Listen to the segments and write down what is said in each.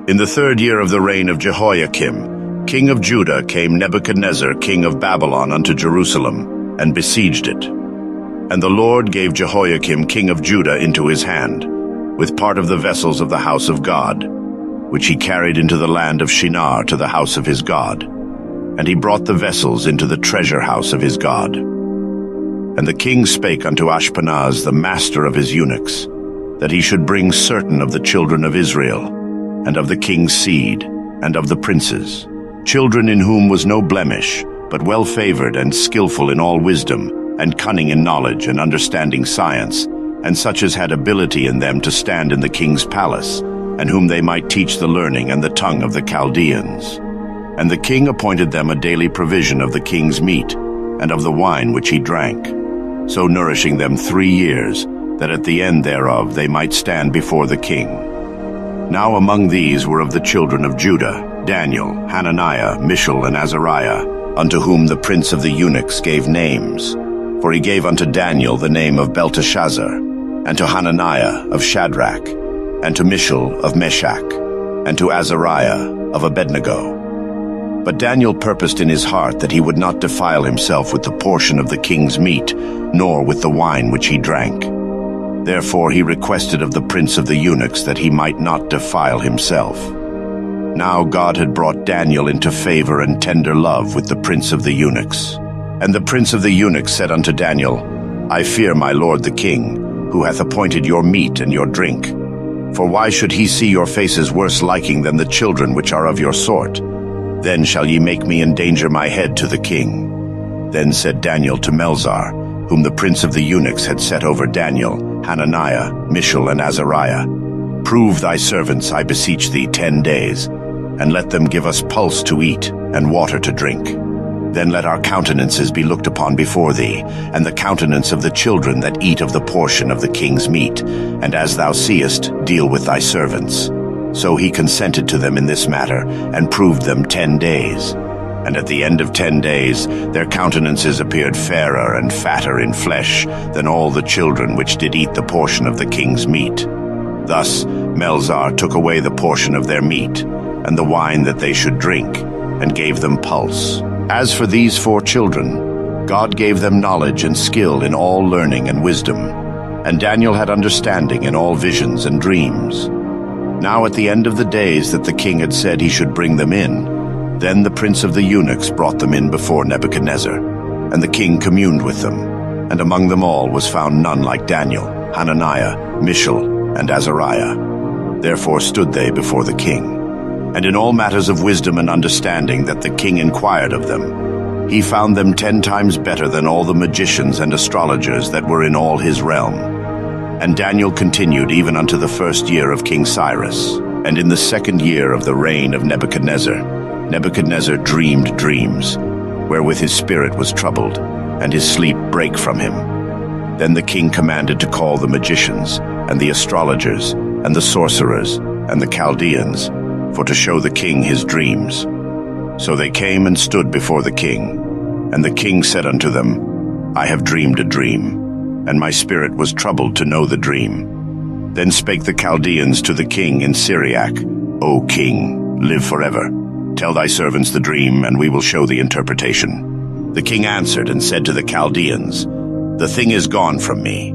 In the 3rd year of the reign of Jehoiakim, king of Judah, came Nebuchadnezzar, king of Babylon, unto Jerusalem, and besieged it. And the Lord gave Jehoiakim, king of Judah, into his hand, with part of the vessels of the house of God, which he carried into the land of Shinar to the house of his God. And he brought the vessels into the treasure house of his God. And the king spake unto Ashpenaz, the master of his eunuchs, that he should bring certain of the children of Israel, and of the king's seed, and of the princes, children in whom was no blemish, but well-favored and skillful in all wisdom, and cunning in knowledge and understanding science, and such as had ability in them to stand in the king's palace, and whom they might teach the learning and the tongue of the Chaldeans. And the king appointed them a daily provision of the king's meat, and of the wine which he drank, so nourishing them 3 years, that at the end thereof they might stand before the king. Now among these were of the children of Judah, Daniel, Hananiah, Mishael, and Azariah, unto whom the prince of the eunuchs gave names. For he gave unto Daniel the name of Belteshazzar, and to Hananiah of Shadrach, and to Mishael of Meshach, and to Azariah of Abednego. But Daniel purposed in his heart that he would not defile himself with the portion of the king's meat, nor with the wine which he drank. Therefore he requested of the prince of the eunuchs that he might not defile himself. Now God had brought Daniel into favor and tender love with the prince of the eunuchs. And the prince of the eunuchs said unto Daniel, I fear my lord the king, who hath appointed your meat and your drink. For why should he see your faces worse liking than the children which are of your sort? Then shall ye make me endanger my head to the king. Then said Daniel to Melzar, whom the prince of the eunuchs had set over Daniel, Hananiah, Mishael, and Azariah, Prove thy servants, I beseech thee, 10 days, and let them give us pulse to eat, and water to drink. Then let our countenances be looked upon before thee, and the countenance of the children that eat of the portion of the king's meat, and as thou seest, deal with thy servants. So he consented to them in this matter, and proved them 10 days. And at the end of 10 days, their countenances appeared fairer and fatter in flesh than all the children which did eat the portion of the king's meat. Thus Melzar took away the portion of their meat, and the wine that they should drink, and gave them pulse. As for these 4 children, God gave them knowledge and skill in all learning and wisdom, and Daniel had understanding in all visions and dreams. Now at the end of the days that the king had said he should bring them in, then the prince of the eunuchs brought them in before Nebuchadnezzar, and the king communed with them, and among them all was found none like Daniel, Hananiah, Mishael, and Azariah. Therefore stood they before the king. And in all matters of wisdom and understanding that the king inquired of them, he found them 10 times better than all the magicians and astrologers that were in all his realm. And Daniel continued even unto the 1st year of King Cyrus. And in the 2nd year of the reign of Nebuchadnezzar, Nebuchadnezzar dreamed dreams, wherewith his spirit was troubled, and his sleep brake from him. Then the king commanded to call the magicians, and the astrologers, and the sorcerers, and the Chaldeans, for to show the king his dreams. So they came and stood before the king. And the king said unto them, I have dreamed a dream, and my spirit was troubled to know the dream. Then spake the Chaldeans to the king in Syriac, O king, live forever. Tell thy servants the dream, and we will show the interpretation. The king answered and said to the Chaldeans, The thing is gone from me.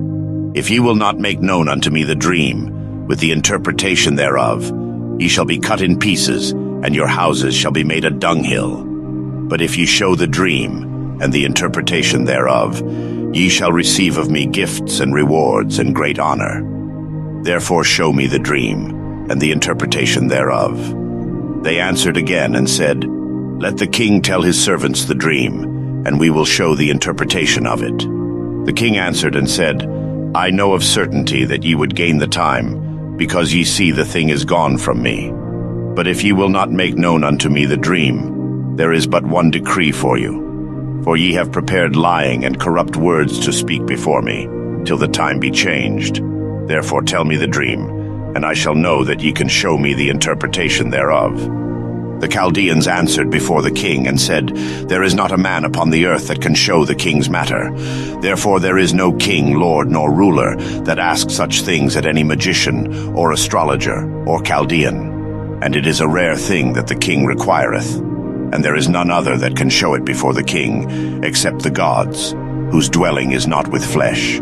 If ye will not make known unto me the dream, with the interpretation thereof, ye shall be cut in pieces, and your houses shall be made a dunghill. But if ye show the dream, and the interpretation thereof, ye shall receive of me gifts and rewards and great honor. Therefore show me the dream, and the interpretation thereof. They answered again and said, Let the king tell his servants the dream, and we will show the interpretation of it. The king answered and said, I know of certainty that ye would gain the time, because ye see the thing is gone from me. But if ye will not make known unto me the dream, there is but one decree for you. For ye have prepared lying and corrupt words to speak before me, till the time be changed. Therefore tell me the dream, and I shall know that ye can show me the interpretation thereof. The Chaldeans answered before the king and said, There is not a man upon the earth that can show the king's matter. Therefore there is no king, lord, nor ruler that asks such things at any magician, or astrologer, or Chaldean. and it is a rare thing that the king requireth, and there is none other that can show it before the king, except the gods, whose dwelling is not with flesh.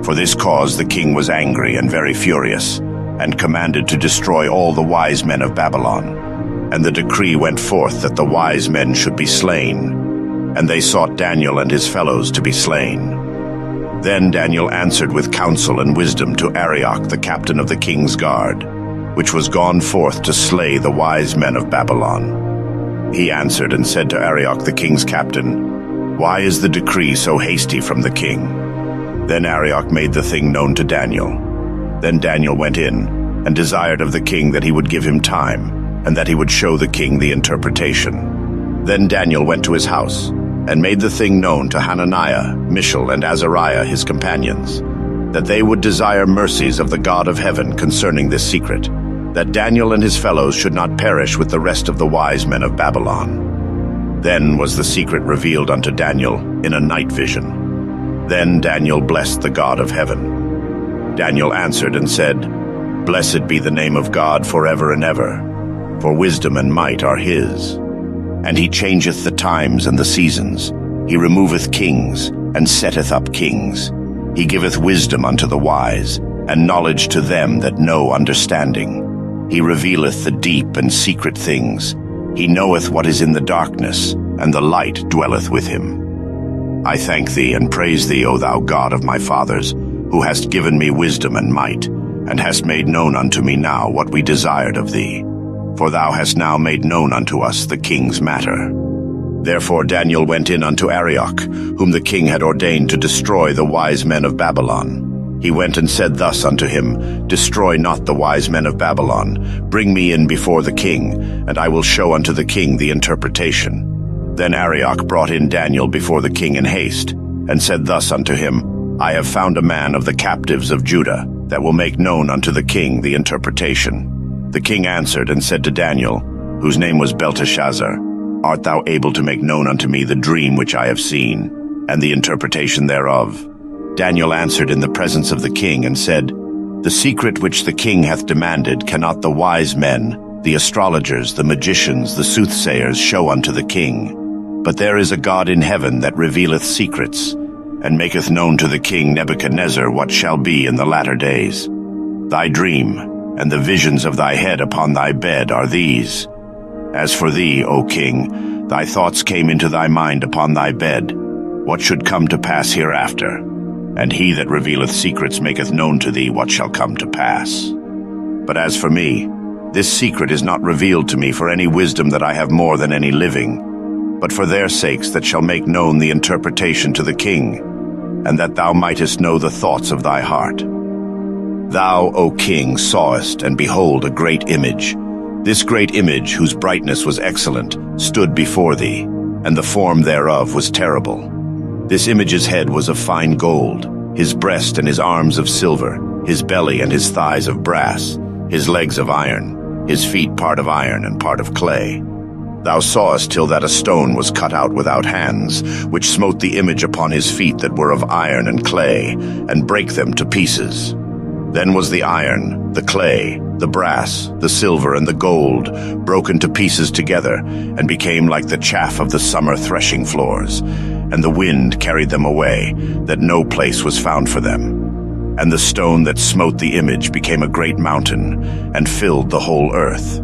For this cause the king was angry and very furious, and commanded to destroy all the wise men of Babylon. And the decree went forth that the wise men should be slain, and they sought Daniel and his fellows to be slain. Then Daniel answered with counsel and wisdom to Arioch, the captain of the king's guard, which was gone forth to slay the wise men of Babylon. He answered and said to Arioch, the king's captain, "Why is the decree so hasty from the king?" Then Arioch made the thing known to Daniel. Then Daniel went in, and desired of the king that he would give him time, and that he would show the king the interpretation. Then Daniel went to his house, and made the thing known to Hananiah, Mishael, and Azariah his companions, that they would desire mercies of the God of heaven concerning this secret, that Daniel and his fellows should not perish with the rest of the wise men of Babylon. Then was the secret revealed unto Daniel in a night vision. Then Daniel blessed the God of heaven. Daniel answered and said, "Blessed be the name of God forever and ever, for wisdom and might are his. And he changeth the times and the seasons. He removeth kings, and setteth up kings. He giveth wisdom unto the wise, and knowledge to them that know understanding. He revealeth the deep and secret things. He knoweth what is in the darkness, and the light dwelleth with him. I thank thee and praise thee, O thou God of my fathers, who hast given me wisdom and might, and hast made known unto me now what we desired of thee. For thou hast now made known unto us the king's matter." Therefore Daniel went in unto Arioch, whom the king had ordained to destroy the wise men of Babylon. He went and said thus unto him, "Destroy not the wise men of Babylon. Bring me in before the king, and I will show unto the king the interpretation." Then Arioch brought in Daniel before the king in haste, and said thus unto him, "I have found a man of the captives of Judah, that will make known unto the king the interpretation." The king answered and said to Daniel, whose name was Belteshazzar, "Art thou able to make known unto me the dream which I have seen, and the interpretation thereof?" Daniel answered in the presence of the king and said, "The secret which the king hath demanded cannot the wise men, the astrologers, the magicians, the soothsayers show unto the king. But there is a God in heaven that revealeth secrets, and maketh known to the king Nebuchadnezzar what shall be in the latter days. Thy dream, and the visions of thy head upon thy bed are these. As for thee, O king, thy thoughts came into thy mind upon thy bed, what should come to pass hereafter. And he that revealeth secrets maketh known to thee what shall come to pass. But as for me, this secret is not revealed to me for any wisdom that I have more than any living, but for their sakes that shall make known the interpretation to the king, and that thou mightest know the thoughts of thy heart. Thou, O king, sawest, and behold, a great image. This great image, whose brightness was excellent, stood before thee, and the form thereof was terrible. This image's head was of fine gold, his breast and his arms of silver, his belly and his thighs of brass, his legs of iron, his feet part of iron and part of clay. Thou sawest till that a stone was cut out without hands, which smote the image upon his feet that were of iron and clay, and brake them to pieces. Then was the iron, the clay, the brass, the silver, and the gold broken to pieces together, and became like the chaff of the summer threshing floors. And the wind carried them away, that no place was found for them. And the stone that smote the image became a great mountain, and filled the whole earth.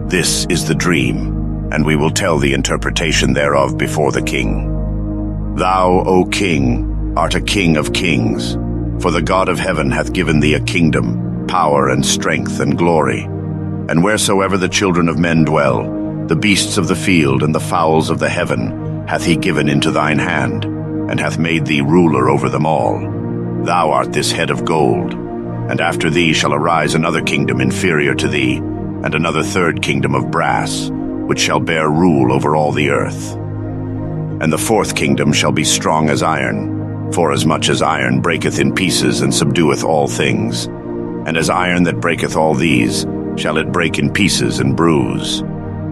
This is the dream, and we will tell the interpretation thereof before the king. Thou, O king, art a king of kings, for the God of heaven hath given thee a kingdom, power and strength and glory. And wheresoever the children of men dwell, the beasts of the field and the fowls of the heaven hath he given into thine hand, and hath made thee ruler over them all. Thou art this head of gold, and after thee shall arise another kingdom inferior to thee, and another third kingdom of brass, which shall bear rule over all the earth. And the fourth kingdom shall be strong as iron, forasmuch as iron breaketh in pieces and subdueth all things. And as iron that breaketh all these, shall it break in pieces and bruise.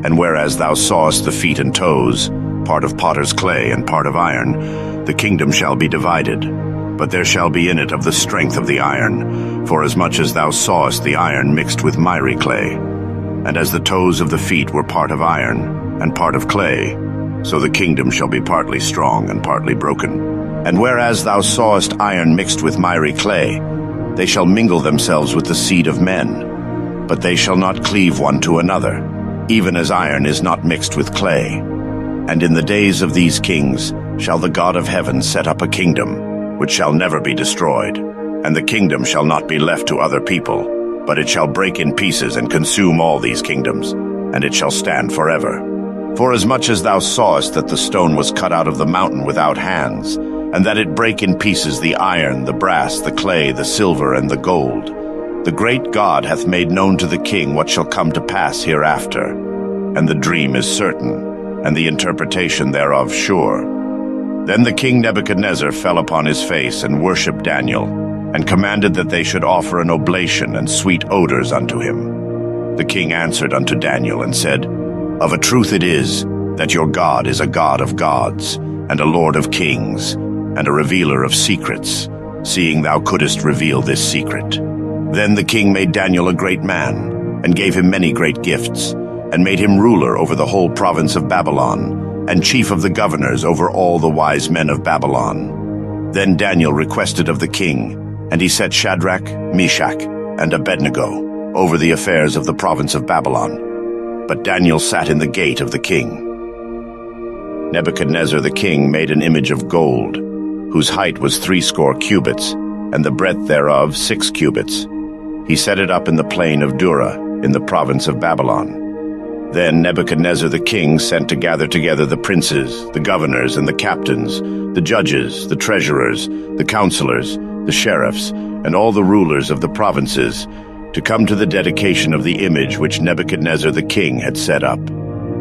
And whereas thou sawest the feet and toes, part of potter's clay and part of iron, the kingdom shall be divided. But there shall be in it of the strength of the iron, forasmuch as thou sawest the iron mixed with miry clay. and as the toes of the feet were part of iron and part of clay, so the kingdom shall be partly strong and partly broken. And whereas thou sawest iron mixed with miry clay, they shall mingle themselves with the seed of men, but they shall not cleave one to another, even as iron is not mixed with clay. And in the days of these kings shall the God of heaven set up a kingdom, which shall never be destroyed, and the kingdom shall not be left to other people, but it shall break in pieces and consume all these kingdoms, and it shall stand forever. Forasmuch as thou sawest that the stone was cut out of the mountain without hands, and that it brake in pieces the iron, the brass, the clay, the silver, and the gold, the great God hath made known to the king what shall come to pass hereafter. And the dream is certain, and the interpretation thereof sure. Then the king Nebuchadnezzar fell upon his face and worshipped Daniel, and commanded that they should offer an oblation and sweet odors unto him. The king answered unto Daniel and said, Of a truth it is, that your God is a God of gods, and a Lord of kings, and a revealer of secrets, seeing thou couldest reveal this secret. Then the king made Daniel a great man, and gave him many great gifts, and made him ruler over the whole province of Babylon, and chief of the governors over all the wise men of Babylon. Then Daniel requested of the king, and he set Shadrach, Meshach, and Abednego over the affairs of the province of Babylon. But Daniel sat in the gate of the king. Nebuchadnezzar the king made an image of gold, whose height was 60 cubits, and the breadth thereof 6 cubits. He set it up in the plain of Dura, in the province of Babylon. Then Nebuchadnezzar the king sent to gather together the princes, the governors, and the captains, the judges, the treasurers, the counselors, the sheriffs, and all the rulers of the provinces, to come to the dedication of the image which Nebuchadnezzar the king had set up.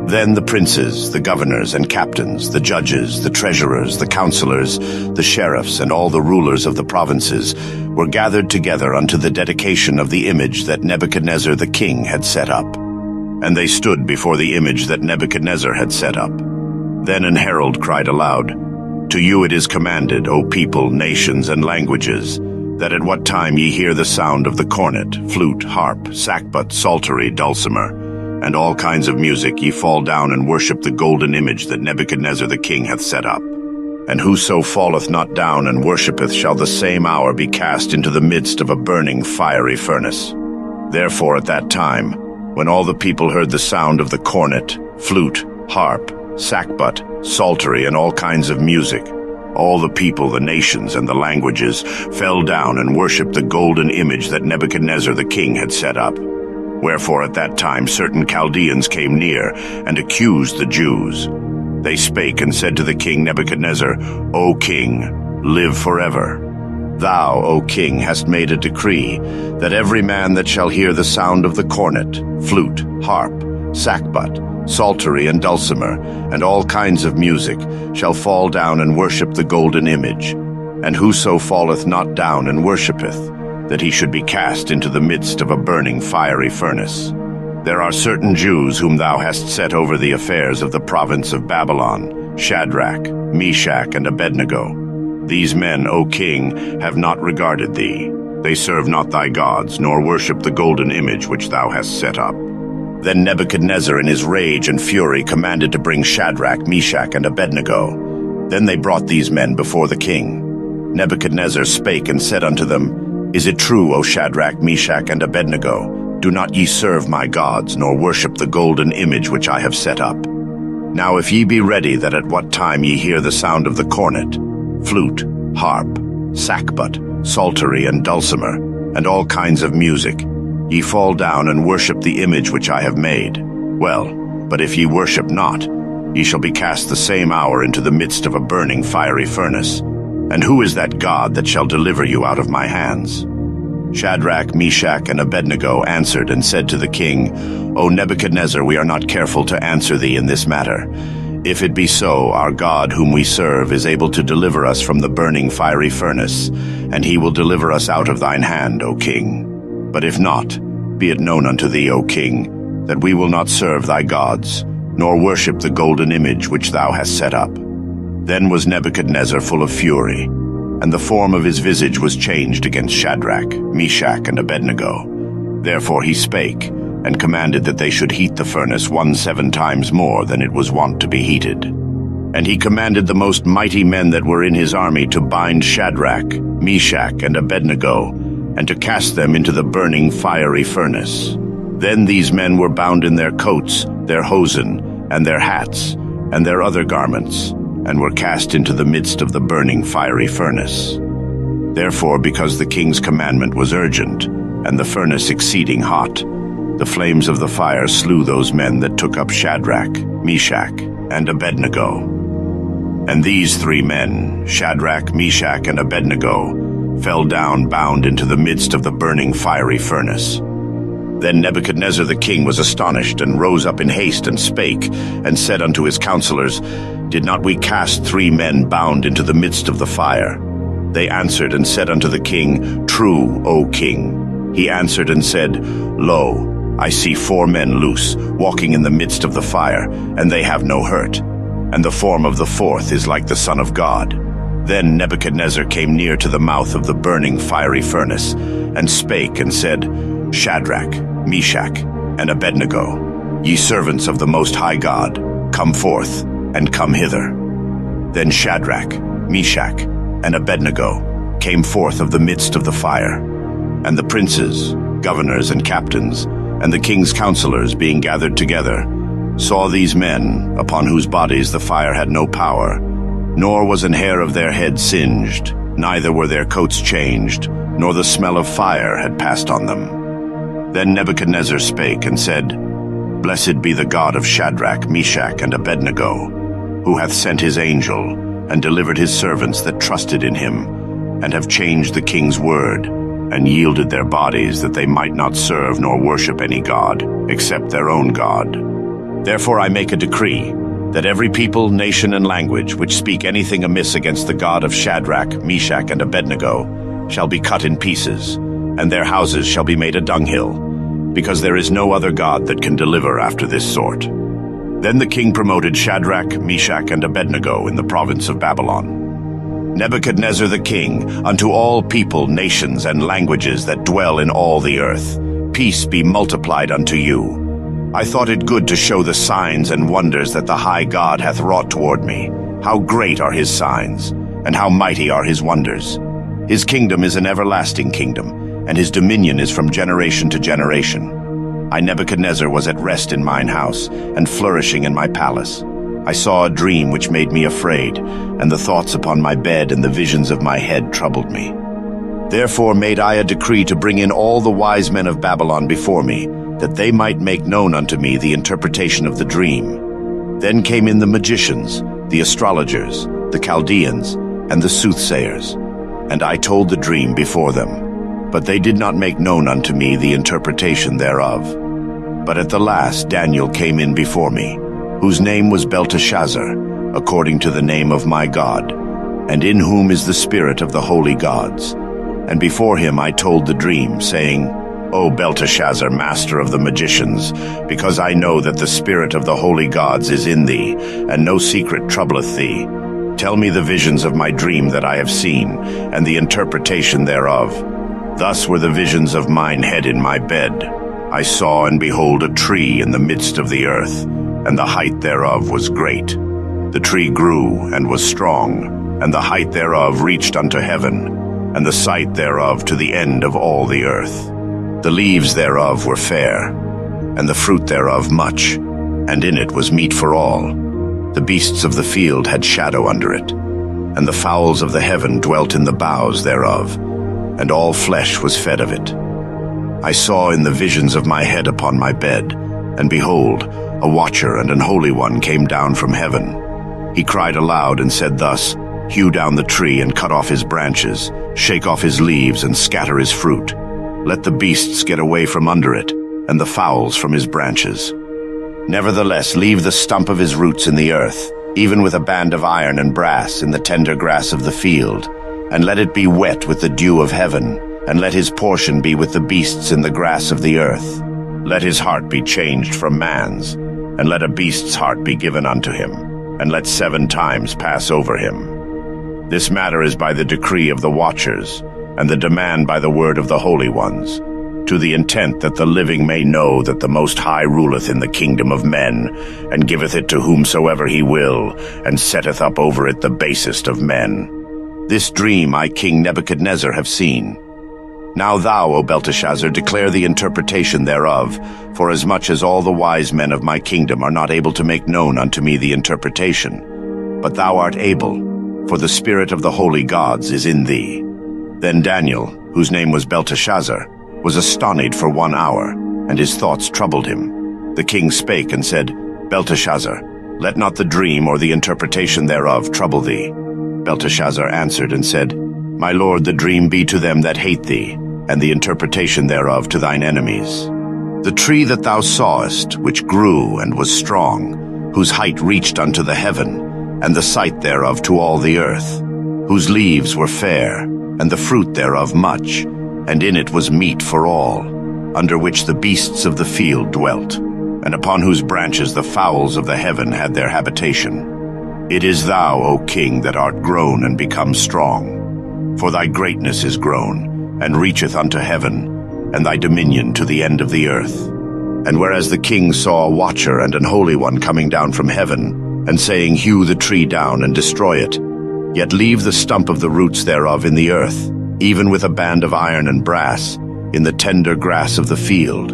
Then the princes, the governors and captains, the judges, the treasurers, the counselors, the sheriffs, and all the rulers of the provinces were gathered together unto the dedication of the image that Nebuchadnezzar the king had set up. And they stood before the image that Nebuchadnezzar had set up. Then an herald cried aloud, To you it is commanded, O people, nations, and languages, that at what time ye hear the sound of the cornet, flute, harp, sackbut, psaltery, dulcimer, and all kinds of music, ye fall down and worship the golden image that Nebuchadnezzar the king hath set up. And whoso falleth not down and worshippeth shall the same hour be cast into the midst of a burning fiery furnace. Therefore at that time, when all the people heard the sound of the cornet, flute, harp, sackbut, psaltery, and all kinds of music, all the people, the nations, and the languages fell down and worshipped the golden image that Nebuchadnezzar the king had set up. Wherefore at that time certain Chaldeans came near and accused the Jews. They spake and said to the king Nebuchadnezzar, O king, live forever. Thou, O king, hast made a decree that every man that shall hear the sound of the cornet, flute, harp, sackbut, psaltery, and dulcimer, and all kinds of music, shall fall down and worship the golden image. And whoso falleth not down and worshippeth, that he should be cast into the midst of a burning fiery furnace. There are certain Jews whom thou hast set over the affairs of the province of Babylon, Shadrach, Meshach, and Abednego. These men, O king, have not regarded thee. They serve not thy gods, nor worship the golden image which thou hast set up. Then Nebuchadnezzar in his rage and fury commanded to bring Shadrach, Meshach, and Abednego. Then they brought these men before the king. Nebuchadnezzar spake and said unto them, Is it true, O Shadrach, Meshach, and Abednego? Do not ye serve my gods, nor worship the golden image which I have set up? Now if ye be ready that at what time ye hear the sound of the cornet, flute, harp, sackbut, psaltery, and dulcimer, and all kinds of music, ye fall down and worship the image which I have made. Well, but if ye worship not, ye shall be cast the same hour into the midst of a burning fiery furnace. And who is that God that shall deliver you out of my hands? Shadrach, Meshach, and Abednego answered and said to the king, O Nebuchadnezzar, we are not careful to answer thee in this matter. If it be so, our God whom we serve is able to deliver us from the burning fiery furnace, and he will deliver us out of thine hand, O king. But if not, be it known unto thee, O king, that we will not serve thy gods, nor worship the golden image which thou hast set up. Then was Nebuchadnezzar full of fury, and the form of his visage was changed against Shadrach, Meshach, and Abednego. Therefore he spake, and commanded that they should heat the furnace 17 times more than it was wont to be heated. And he commanded the most mighty men that were in his army to bind Shadrach, Meshach, and Abednego, and to cast them into the burning fiery furnace. Then these men were bound in their coats, their hosen, and their hats, and their other garments, and were cast into the midst of the burning fiery furnace. Therefore, because the king's commandment was urgent, and the furnace exceeding hot, the flames of the fire slew those men that took up Shadrach, Meshach, and Abednego. And these 3 men, Shadrach, Meshach, and Abednego, fell down bound into the midst of the burning fiery furnace. Then Nebuchadnezzar the king was astonished, and rose up in haste, and spake, and said unto his counselors, Did not we cast 3 men bound into the midst of the fire? They answered and said unto the king, True, O king. He answered and said, Lo, I see 4 men loose, walking in the midst of the fire, and they have no hurt. And the form of the 4th is like the Son of God. Then Nebuchadnezzar came near to the mouth of the burning fiery furnace, and spake and said, Shadrach, Meshach, and Abednego, ye servants of the Most High God, come forth, and come hither. Then Shadrach, Meshach, and Abednego came forth of the midst of the fire. And the princes, governors, and captains, and the king's counselors being gathered together, saw these men, upon whose bodies the fire had no power, nor was an hair of their head singed, neither were their coats changed, nor the smell of fire had passed on them. Then Nebuchadnezzar spake and said, Blessed be the God of Shadrach, Meshach, and Abednego, who hath sent his angel, and delivered his servants that trusted in him, and have changed the king's word, and yielded their bodies that they might not serve nor worship any god, except their own God. Therefore I make a decree, that every people, nation, and language which speak anything amiss against the God of Shadrach, Meshach, and Abednego shall be cut in pieces, and their houses shall be made a dunghill, because there is no other God that can deliver after this sort. Then the king promoted Shadrach, Meshach, and Abednego in the province of Babylon. Nebuchadnezzar the king, unto all people, nations, and languages that dwell in all the earth, peace be multiplied unto you. I thought it good to show the signs and wonders that the high God hath wrought toward me. How great are his signs, and how mighty are his wonders. His kingdom is an everlasting kingdom, and his dominion is from generation to generation. I, Nebuchadnezzar, was at rest in mine house, and flourishing in my palace. I saw a dream which made me afraid, and the thoughts upon my bed and the visions of my head troubled me. Therefore made I a decree to bring in all the wise men of Babylon before me, that they might make known unto me the interpretation of the dream. Then came in the magicians, the astrologers, the Chaldeans, and the soothsayers, and I told the dream before them. But they did not make known unto me the interpretation thereof. But at the last Daniel came in before me, whose name was Belteshazzar, according to the name of my God, and in whom is the spirit of the holy gods. And before him I told the dream, saying, O Belteshazzar, master of the magicians, because I know that the spirit of the holy gods is in thee, and no secret troubleth thee, tell me the visions of my dream that I have seen, and the interpretation thereof. Thus were the visions of mine head in my bed. I saw and behold a tree in the midst of the earth, and the height thereof was great. The tree grew and was strong, and the height thereof reached unto heaven, and the sight thereof to the end of all the earth. The leaves thereof were fair, and the fruit thereof much, and in it was meat for all. The beasts of the field had shadow under it, and the fowls of the heaven dwelt in the boughs thereof, and all flesh was fed of it. I saw in the visions of my head upon my bed, and behold, a watcher and an holy one came down from heaven. He cried aloud and said thus, Hew down the tree and cut off his branches, shake off his leaves and scatter his fruit. Let the beasts get away from under it, and the fowls from his branches. Nevertheless, leave the stump of his roots in the earth, even with a band of iron and brass in the tender grass of the field, and let it be wet with the dew of heaven, and let his portion be with the beasts in the grass of the earth. Let his heart be changed from man's, and let a beast's heart be given unto him, and let 7 times pass over him. This matter is by the decree of the watchers, and the demand by the word of the holy ones. to the intent that the living may know that the Most High ruleth in the kingdom of men, and giveth it to whomsoever he will, and setteth up over it the basest of men. This dream I, King Nebuchadnezzar, have seen. Now thou, O Belteshazzar, declare the interpretation thereof, forasmuch as all the wise men of my kingdom are not able to make known unto me the interpretation. But thou art able, for the spirit of the holy gods is in thee. Then Daniel, whose name was Belteshazzar, was astonied for 1 hour, and his thoughts troubled him. The king spake and said, Belteshazzar, let not the dream or the interpretation thereof trouble thee. Belteshazzar answered and said, My lord, the dream be to them that hate thee, and the interpretation thereof to thine enemies. The tree that thou sawest, which grew and was strong, whose height reached unto the heaven, and the sight thereof to all the earth, whose leaves were fair, and the fruit thereof much, and in it was meat for all, under which the beasts of the field dwelt, and upon whose branches the fowls of the heaven had their habitation. It is thou, O king, that art grown and become strong. For thy greatness is grown, and reacheth unto heaven, and thy dominion to the end of the earth. And whereas the king saw a watcher and an holy one coming down from heaven, and saying, Hew the tree down and destroy it, yet leave the stump of the roots thereof in the earth, even with a band of iron and brass, in the tender grass of the field,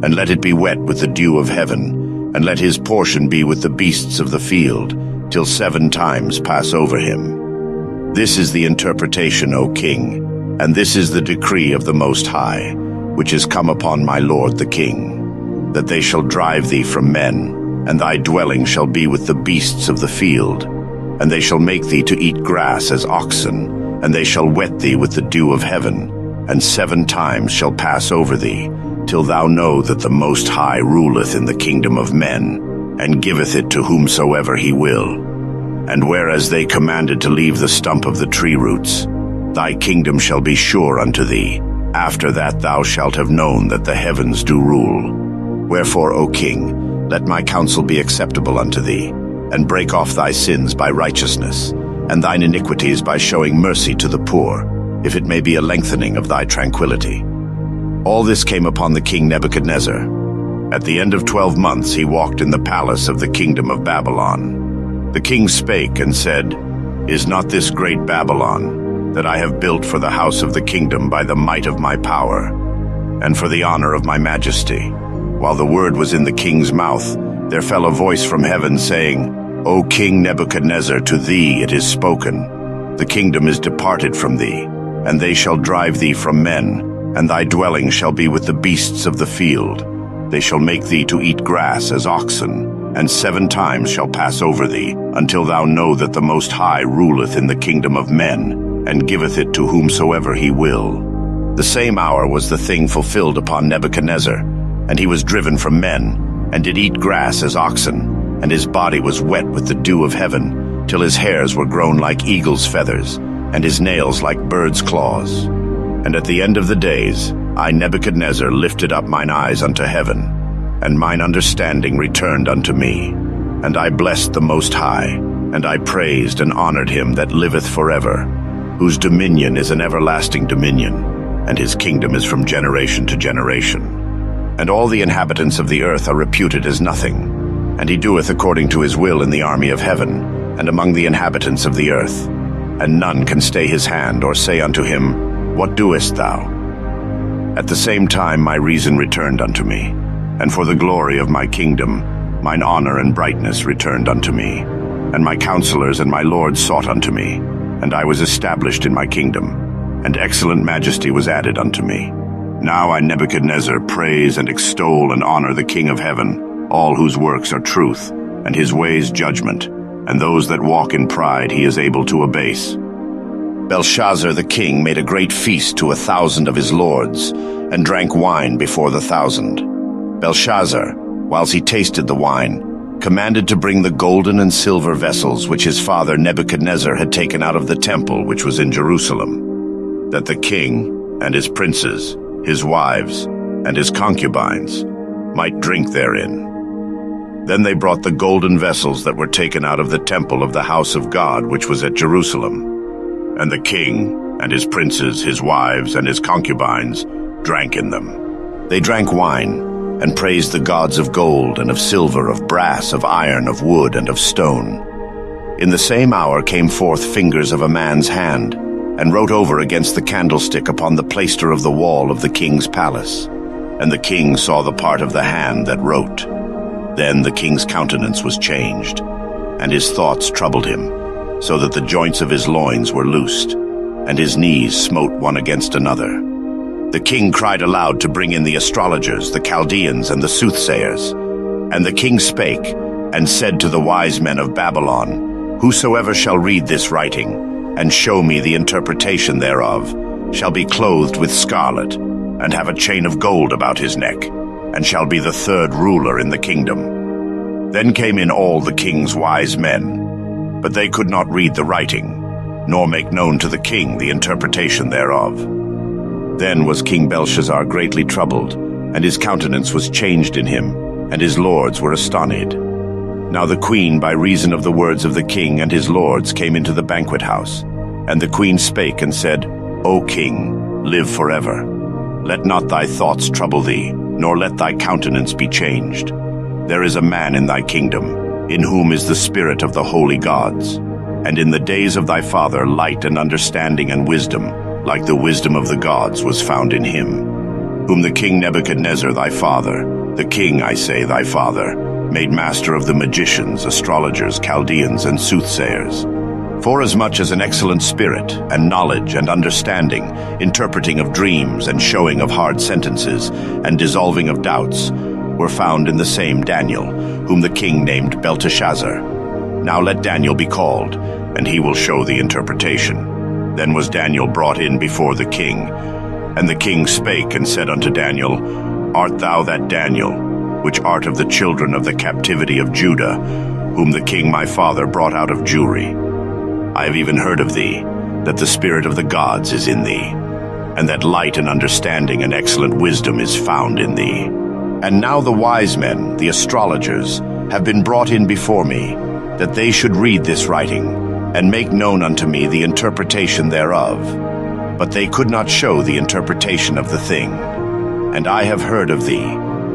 and let it be wet with the dew of heaven, and let his portion be with the beasts of the field, till 7 times pass over him. This is the interpretation, O king, and this is the decree of the Most High, which is come upon my lord the king, that they shall drive thee from men, and thy dwelling shall be with the beasts of the field, and they shall make thee to eat grass as oxen, and they shall wet thee with the dew of heaven, and 7 times shall pass over thee, till thou know that the Most High ruleth in the kingdom of men, and giveth it to whomsoever he will. And whereas they commanded to leave the stump of the tree roots, thy kingdom shall be sure unto thee. After that thou shalt have known that the heavens do rule. Wherefore, O king, let my counsel be acceptable unto thee, and break off thy sins by righteousness, and thine iniquities by showing mercy to the poor, if it may be a lengthening of thy tranquility. All this came upon the king Nebuchadnezzar. At the end of 12 months he walked in the palace of the kingdom of Babylon. The king spake and said, Is not this great Babylon, that I have built for the house of the kingdom by the might of my power, and for the honor of my majesty? While the word was in the king's mouth, there fell a voice from heaven, saying, O King Nebuchadnezzar, to thee it is spoken. The kingdom is departed from thee, and they shall drive thee from men, and thy dwelling shall be with the beasts of the field. They shall make thee to eat grass as oxen, and 7 times shall pass over thee, until thou know that the Most High ruleth in the kingdom of men, and giveth it to whomsoever he will. The same hour was the thing fulfilled upon Nebuchadnezzar, and he was driven from men, and did eat grass as oxen, and his body was wet with the dew of heaven, till his hairs were grown like eagle's feathers, and his nails like bird's claws. And at the end of the days, I, Nebuchadnezzar, lifted up mine eyes unto heaven, and mine understanding returned unto me. And I blessed the Most High, and I praised and honored him that liveth forever, whose dominion is an everlasting dominion, and his kingdom is from generation to generation. And all the inhabitants of the earth are reputed as nothing, and he doeth according to his will in the army of heaven, and among the inhabitants of the earth. And none can stay his hand, or say unto him, What doest thou? At the same time my reason returned unto me, and for the glory of my kingdom, mine honor and brightness returned unto me. And my counselors and my lords sought unto me, and I was established in my kingdom, and excellent majesty was added unto me. Now I, Nebuchadnezzar, praise and extol and honor the King of heaven, all whose works are truth, and his ways judgment, and those that walk in pride he is able to abase. Belshazzar the king made a great feast to 1,000 of his lords, and drank wine before the 1,000. Belshazzar, whilst he tasted the wine, commanded to bring the golden and silver vessels which his father Nebuchadnezzar had taken out of the temple which was in Jerusalem, that the king and his princes, his wives, and his concubines might drink therein. Then they brought the golden vessels that were taken out of the temple of the house of God which was at Jerusalem. And the king and his princes, his wives, and his concubines drank in them. They drank wine, and praised the gods of gold, and of silver, of brass, of iron, of wood, and of stone. In the same hour came forth fingers of a man's hand, and wrote over against the candlestick upon the plaister of the wall of the king's palace. And the king saw the part of the hand that wrote. Then the king's countenance was changed, and his thoughts troubled him, so that the joints of his loins were loosed, and his knees smote one against another. The king cried aloud to bring in the astrologers, the Chaldeans, and the soothsayers. And the king spake, and said to the wise men of Babylon, Whosoever shall read this writing, and show me the interpretation thereof, shall be clothed with scarlet, and have a chain of gold about his neck, and shall be the third ruler in the kingdom. Then came in all the king's wise men, but they could not read the writing, nor make known to the king the interpretation thereof. Then was King Belshazzar greatly troubled, and his countenance was changed in him, and his lords were astonied. Now the queen, by reason of the words of the king and his lords, came into the banquet house. And the queen spake and said, O king, live forever. Let not thy thoughts trouble thee, nor let thy countenance be changed. There is a man in thy kingdom, in whom is the spirit of the holy gods. And in the days of thy father light and understanding and wisdom, like the wisdom of the gods, was found in him, whom the king Nebuchadnezzar thy father, the king, I say, thy father, made master of the magicians, astrologers, Chaldeans, and soothsayers. Forasmuch as an excellent spirit, and knowledge, and understanding, interpreting of dreams, and showing of hard sentences, and dissolving of doubts, were found in the same Daniel, whom the king named Belteshazzar. Now let Daniel be called, and he will show the interpretation. Then was Daniel brought in before the king. And the king spake and said unto Daniel, Art thou that Daniel, which art of the children of the captivity of Judah, whom the king my father brought out of Jewry? I have even heard of thee, that the spirit of the gods is in thee, and that light and understanding and excellent wisdom is found in thee. And now the wise men, the astrologers, have been brought in before me, that they should read this writing, and make known unto me the interpretation thereof. But they could not show the interpretation of the thing. And I have heard of thee,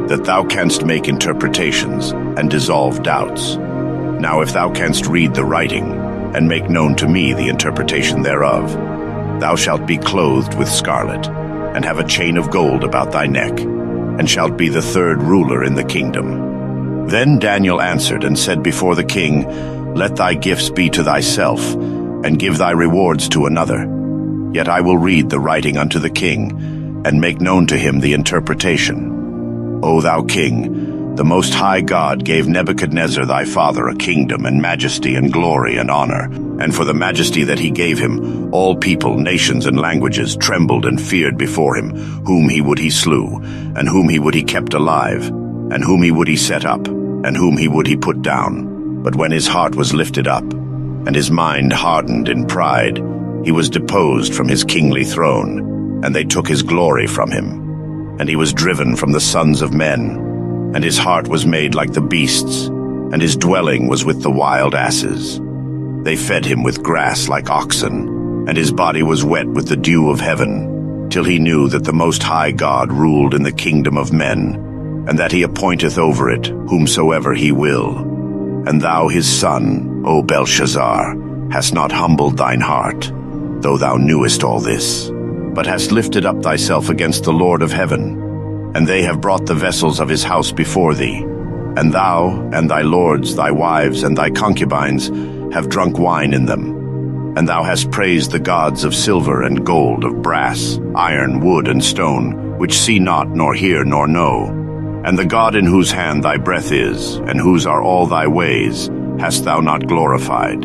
that thou canst make interpretations, and dissolve doubts. Now if thou canst read the writing, and make known to me the interpretation thereof, thou shalt be clothed with scarlet, and have a chain of gold about thy neck, and shalt be the third ruler in the kingdom. Then Daniel answered and said before the king, Let thy gifts be to thyself, and give thy rewards to another. Yet I will read the writing unto the king, and make known to him the interpretation. O thou king, the Most High God gave Nebuchadnezzar thy father a kingdom and majesty and glory and honor, and for the majesty that he gave him, all people, nations, and languages trembled and feared before him, whom he would he slew, and whom he would he kept alive, and whom he would he set up, and whom he would he put down. But when his heart was lifted up, and his mind hardened in pride, he was deposed from his kingly throne, and they took his glory from him. And he was driven from the sons of men, and his heart was made like the beasts, and his dwelling was with the wild asses. They fed him with grass like oxen, and his body was wet with the dew of heaven, till he knew that the Most High God ruled in the kingdom of men, and that he appointeth over it whomsoever he will. And thou his son, O Belshazzar, hast not humbled thine heart, though thou knewest all this, but hast lifted up thyself against the Lord of heaven. And they have brought the vessels of his house before thee. And thou, and thy lords, thy wives, and thy concubines, have drunk wine in them. And thou hast praised the gods of silver and gold, of brass, iron, wood, and stone, which see not, nor hear, nor know. And the God in whose hand thy breath is, and whose are all thy ways, hast thou not glorified.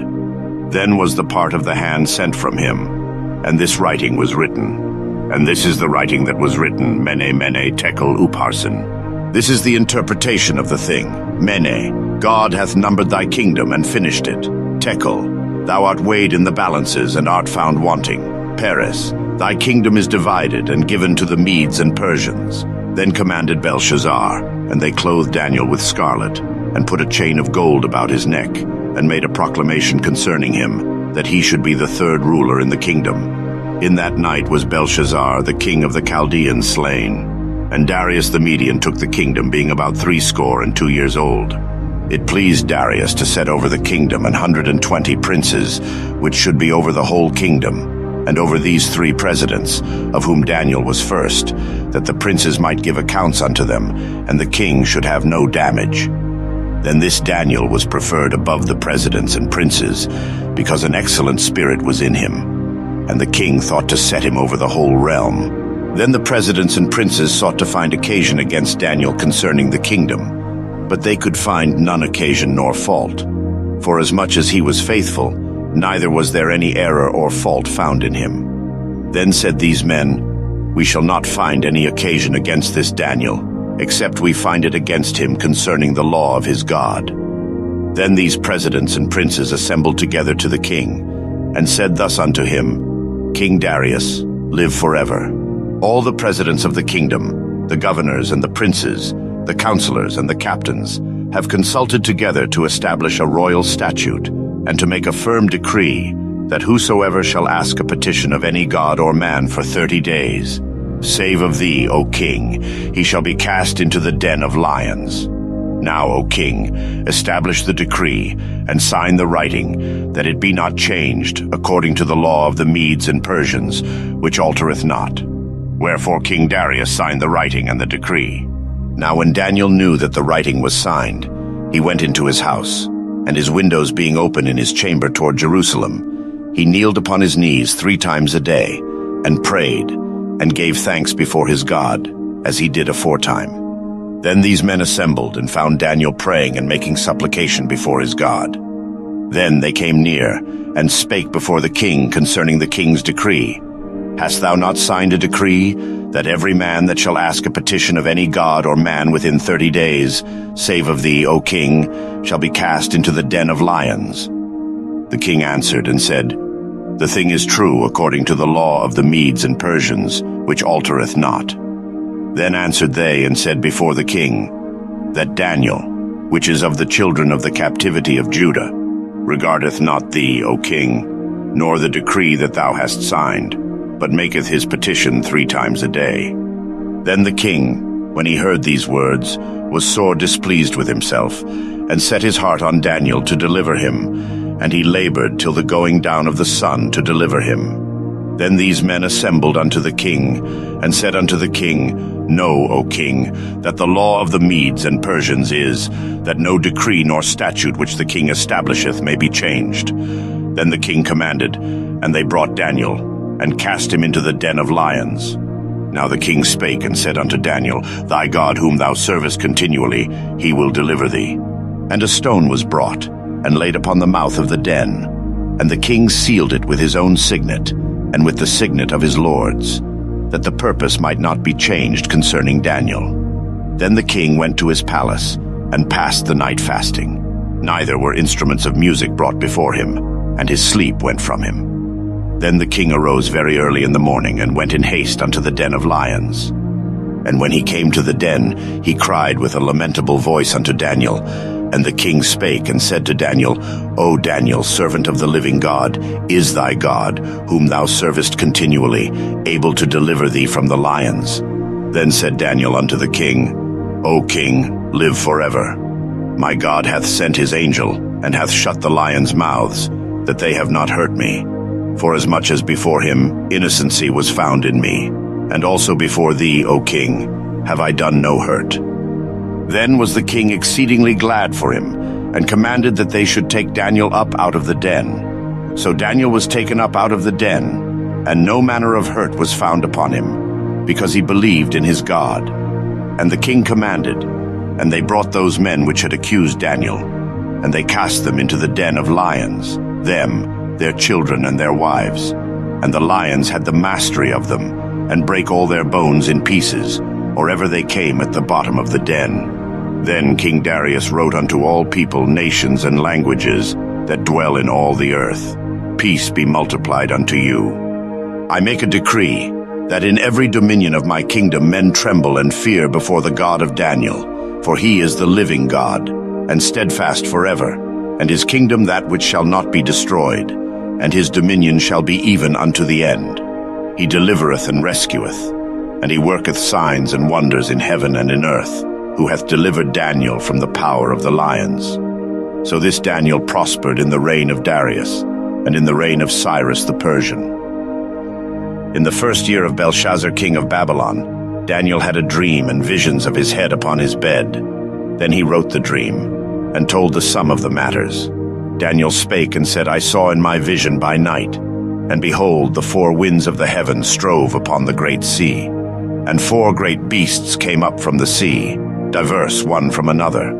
Then was the part of the hand sent from him, and this writing was written. And this is the writing that was written, Mene, Mene, Tekel, Upharsin. This is the interpretation of the thing. Mene, God hath numbered thy kingdom and finished it. Tekel, thou art weighed in the balances and art found wanting. Peres, thy kingdom is divided and given to the Medes and Persians. Then commanded Belshazzar, and they clothed Daniel with scarlet, and put a chain of gold about his neck, and made a proclamation concerning him, that he should be the third ruler in the kingdom. In that night was Belshazzar, the king of the Chaldeans, slain. And Darius the Median took the kingdom, being about 62 years old. It pleased Darius to set over the kingdom 120 princes, which should be over the whole kingdom, and over these 3 presidents, of whom Daniel was first, that the princes might give accounts unto them, and the king should have no damage. Then this Daniel was preferred above the presidents and princes, because an excellent spirit was in him, and the king thought to set him over the whole realm. Then the presidents and princes sought to find occasion against Daniel concerning the kingdom, but they could find none occasion nor fault. For as much as he was faithful, neither was there any error or fault found in him. Then said these men, We shall not find any occasion against this Daniel, except we find it against him concerning the law of his God. Then these presidents and princes assembled together to the king, and said thus unto him, King Darius, live forever. All the presidents of the kingdom, the governors and the princes, the counselors and the captains, have consulted together to establish a royal statute, and to make a firm decree, that whosoever shall ask a petition of any god or man for 30 days, save of thee, O king, he shall be cast into the den of lions. Now, O king, establish the decree, and sign the writing, that it be not changed, according to the law of the Medes and Persians, which altereth not. Wherefore King Darius signed the writing and the decree. Now when Daniel knew that the writing was signed, he went into his house, and his windows being open in his chamber toward Jerusalem, he kneeled upon his knees 3 times a day, and prayed, and gave thanks before his God, as he did aforetime. Then these men assembled, and found Daniel praying and making supplication before his God. Then they came near, and spake before the king concerning the king's decree. Hast thou not signed a decree, that every man that shall ask a petition of any god or man within 30 days, save of thee, O king, shall be cast into the den of lions? The king answered and said, The thing is true according to the law of the Medes and Persians, which altereth not. Then answered they and said before the king, That Daniel, which is of the children of the captivity of Judah, regardeth not thee, O king, nor the decree that thou hast signed, but maketh his petition 3 times a day. Then the king, when he heard these words, was sore displeased with himself, and set his heart on Daniel to deliver him, and he labored till the going down of the sun to deliver him. Then these men assembled unto the king, and said unto the king, Know, O king, that the law of the Medes and Persians is, that no decree nor statute which the king establisheth may be changed. Then the king commanded, and they brought Daniel, and cast him into the den of lions. Now the king spake and said unto Daniel, Thy God whom thou servest continually, he will deliver thee. And a stone was brought, and laid upon the mouth of the den. And the king sealed it with his own signet, and with the signet of his lords, that the purpose might not be changed concerning Daniel. Then the king went to his palace, and passed the night fasting. Neither were instruments of music brought before him, and his sleep went from him. Then the king arose very early in the morning, and went in haste unto the den of lions. And when he came to the den, he cried with a lamentable voice unto Daniel. And the king spake and said to Daniel, O Daniel, servant of the living God, is thy God, whom thou servest continually, able to deliver thee from the lions? Then said Daniel unto the king, O king, live forever. My God hath sent his angel, and hath shut the lions' mouths, that they have not hurt me. Forasmuch as before him innocency was found in me, and also before thee, O king, have I done no hurt. Then was the king exceedingly glad for him, and commanded that they should take Daniel up out of the den. So Daniel was taken up out of the den, and no manner of hurt was found upon him, because he believed in his God. And the king commanded, and they brought those men which had accused Daniel, and they cast them into the den of lions, them, their children and their wives. And the lions had the mastery of them, and brake all their bones in pieces, or ever they came at the bottom of the den. Then King Darius wrote unto all people, nations, and languages that dwell in all the earth, Peace be multiplied unto you. I make a decree, that in every dominion of my kingdom men tremble and fear before the God of Daniel, for he is the living God, and steadfast forever, and his kingdom that which shall not be destroyed, and his dominion shall be even unto the end. He delivereth and rescueth. and he worketh signs and wonders in heaven and in earth, who hath delivered Daniel from the power of the lions. So this Daniel prospered in the reign of Darius, and in the reign of Cyrus the Persian. In the first year of Belshazzar king of Babylon, Daniel had a dream and visions of his head upon his bed. Then he wrote the dream, and told the sum of the matters. Daniel spake and said, I saw in my vision by night, and behold, the four winds of the heaven strove upon the great sea, and four great beasts came up from the sea, diverse one from another.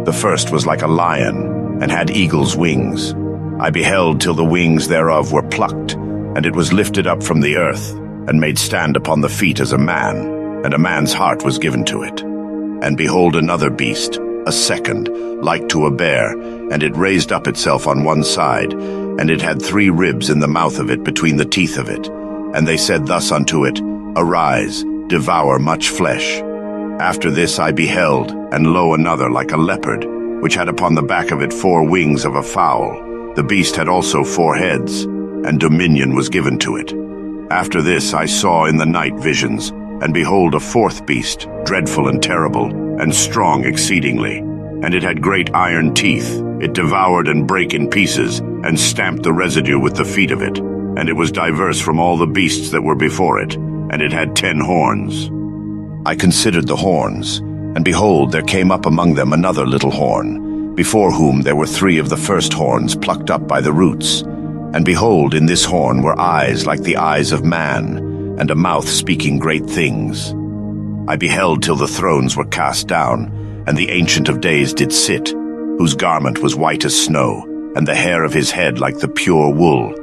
The first was like a lion, and had eagle's wings. I beheld till the wings thereof were plucked, and it was lifted up from the earth, and made stand upon the feet as a man, and a man's heart was given to it. And behold another beast, a second, like to a bear, and it raised up itself on one side, and it had 3 ribs in the mouth of it between the teeth of it. And they said thus unto it, Arise, devour much flesh. After this I beheld, and lo, another like a leopard, which had upon the back of it 4 wings of a fowl. The beast had also 4 heads, and dominion was given to it. After this I saw in the night visions, and behold a 4th beast, dreadful and terrible, and strong exceedingly. And it had great iron teeth. It devoured and brake in pieces, and stamped the residue with the feet of it. And it was diverse from all the beasts that were before it, and it had 10 horns. I considered the horns, and behold, there came up among them another little horn, before whom there were 3 of the first horns plucked up by the roots. And behold, in this horn were eyes like the eyes of man, and a mouth speaking great things. I beheld till the thrones were cast down, and the Ancient of Days did sit, whose garment was white as snow, and the hair of his head like the pure wool.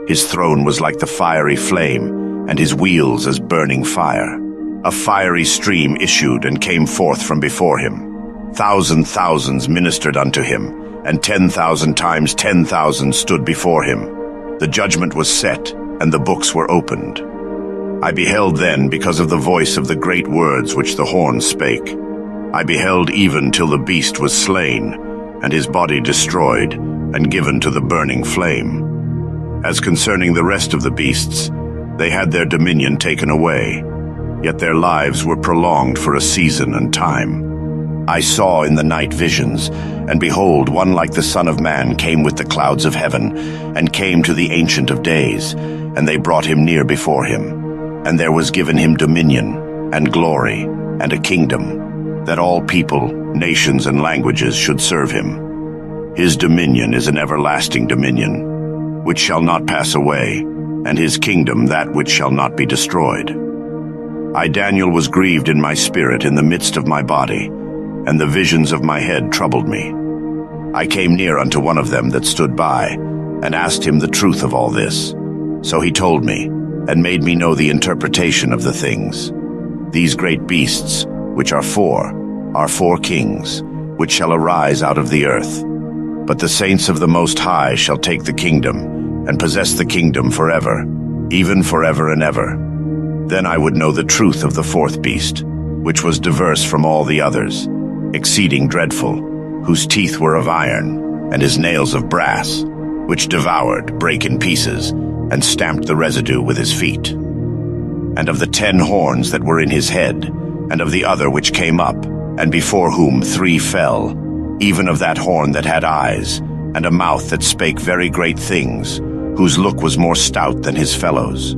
His throne was like the fiery flame, and his wheels as burning fire. A fiery stream issued and came forth from before him. Thousands ministered unto him, and 10,000 times 10,000 stood before him. The judgment was set, and the books were opened. I beheld then because of the voice of the great words which the horn spake. I beheld even till the beast was slain, and his body destroyed, and given to the burning flame. As concerning the rest of the beasts, they had their dominion taken away, yet their lives were prolonged for a season and time. I saw in the night visions, and behold, one like the Son of Man came with the clouds of heaven, and came to the Ancient of Days, and they brought him near before him. And there was given him dominion, and glory, and a kingdom, that all people, nations, and languages should serve him. His dominion is an everlasting dominion, which shall not pass away, and his kingdom that which shall not be destroyed. I, Daniel, was grieved in my spirit in the midst of my body, and the visions of my head troubled me. I came near unto one of them that stood by, and asked him the truth of all this. So he told me, and made me know the interpretation of the things. These great beasts, which are 4 kings, which shall arise out of the earth. But the saints of the Most High shall take the kingdom, and possess the kingdom forever, even forever and ever. Then I would know the truth of the 4th beast, which was diverse from all the others, exceeding dreadful, whose teeth were of iron, and his nails of brass, which devoured, brake in pieces, and stamped the residue with his feet. And of the 10 horns that were in his head, and of the other which came up, and before whom 3 fell, even of that horn that had eyes, and a mouth that spake very great things, whose look was more stout than his fellows.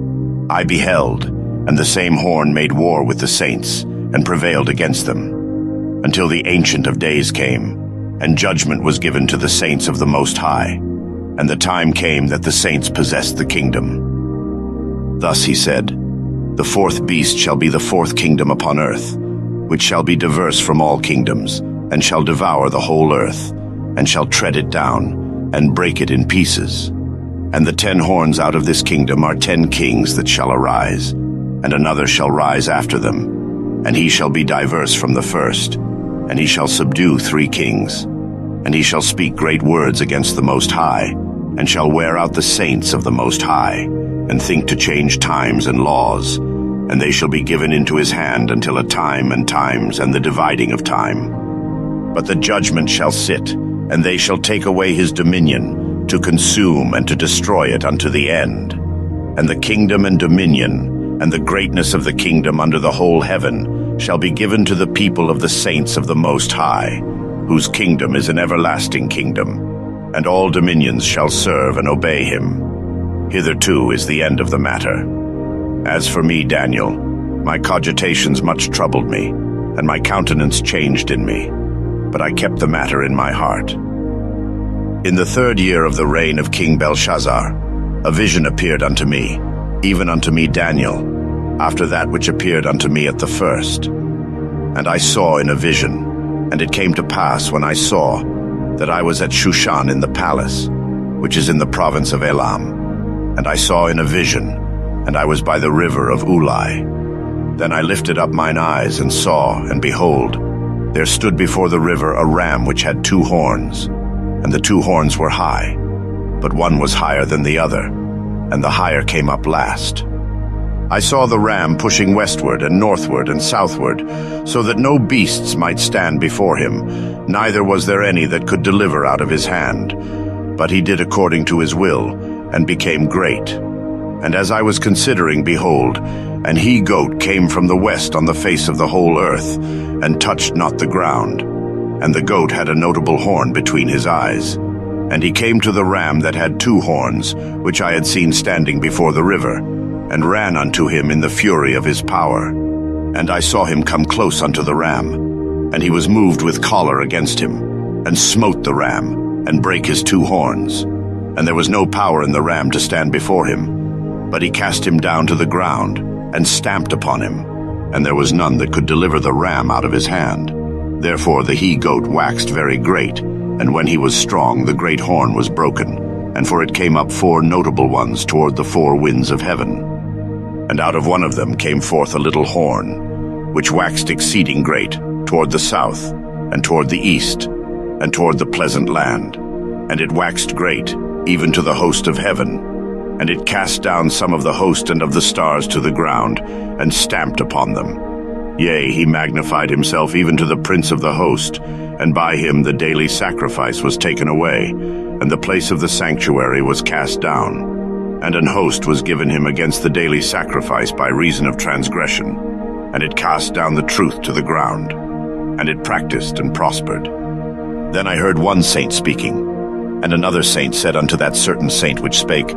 I beheld, and the same horn made war with the saints, and prevailed against them, until the Ancient of Days came, and judgment was given to the saints of the Most High, and the time came that the saints possessed the kingdom. Thus he said, The 4th beast shall be the 4th kingdom upon earth, which shall be diverse from all kingdoms, and shall devour the whole earth, and shall tread it down, and break it in pieces. And the 10 horns out of this kingdom are 10 kings that shall arise, and another shall rise after them, and he shall be diverse from the first, and he shall subdue 3 kings. And he shall speak great words against the Most High, and shall wear out the saints of the Most High, and think to change times and laws, and they shall be given into his hand until a time and times and the dividing of time. But the judgment shall sit, and they shall take away his dominion, to consume and to destroy it unto the end. And the kingdom and dominion and the greatness of the kingdom under the whole heaven shall be given to the people of the saints of the Most High, whose kingdom is an everlasting kingdom, and all dominions shall serve and obey him. Hitherto is the end of the matter. As for me, Daniel, my cogitations much troubled me, and my countenance changed in me, but I kept the matter in my heart. In the 3rd year of the reign of King Belshazzar, a vision appeared unto me, even unto me Daniel, after that which appeared unto me at the first. And I saw in a vision, and it came to pass when I saw, that I was at Shushan in the palace, which is in the province of Elam. And I saw in a vision, and I was by the river of Ulai. Then I lifted up mine eyes and saw, and behold, there stood before the river a ram which had 2 horns, and the 2 horns were high, but one was higher than the other, and the higher came up last. I saw the ram pushing westward and northward and southward, so that no beasts might stand before him, neither was there any that could deliver out of his hand. But he did according to his will, and became great. And as I was considering, behold, an he-goat came from the west on the face of the whole earth, and touched not the ground. And the goat had a notable horn between his eyes. And he came to the ram that had 2 horns, which I had seen standing before the river, and ran unto him in the fury of his power. And I saw him come close unto the ram, and he was moved with choler against him, and smote the ram, and brake his 2 horns. And there was no power in the ram to stand before him, but he cast him down to the ground, and stamped upon him, and there was none that could deliver the ram out of his hand. Therefore the he-goat waxed very great, and when he was strong the great horn was broken, and for it came up 4 notable ones toward the 4 winds of heaven. And out of one of them came forth a little horn, which waxed exceeding great, toward the south, and toward the east, and toward the pleasant land. And it waxed great, even to the host of heaven. And it cast down some of the host and of the stars to the ground, and stamped upon them. Yea, he magnified himself even to the prince of the host, and by him the daily sacrifice was taken away, and the place of the sanctuary was cast down. And an host was given him against the daily sacrifice by reason of transgression, and it cast down the truth to the ground, and it practiced and prospered. Then I heard one saint speaking, and another saint said unto that certain saint which spake,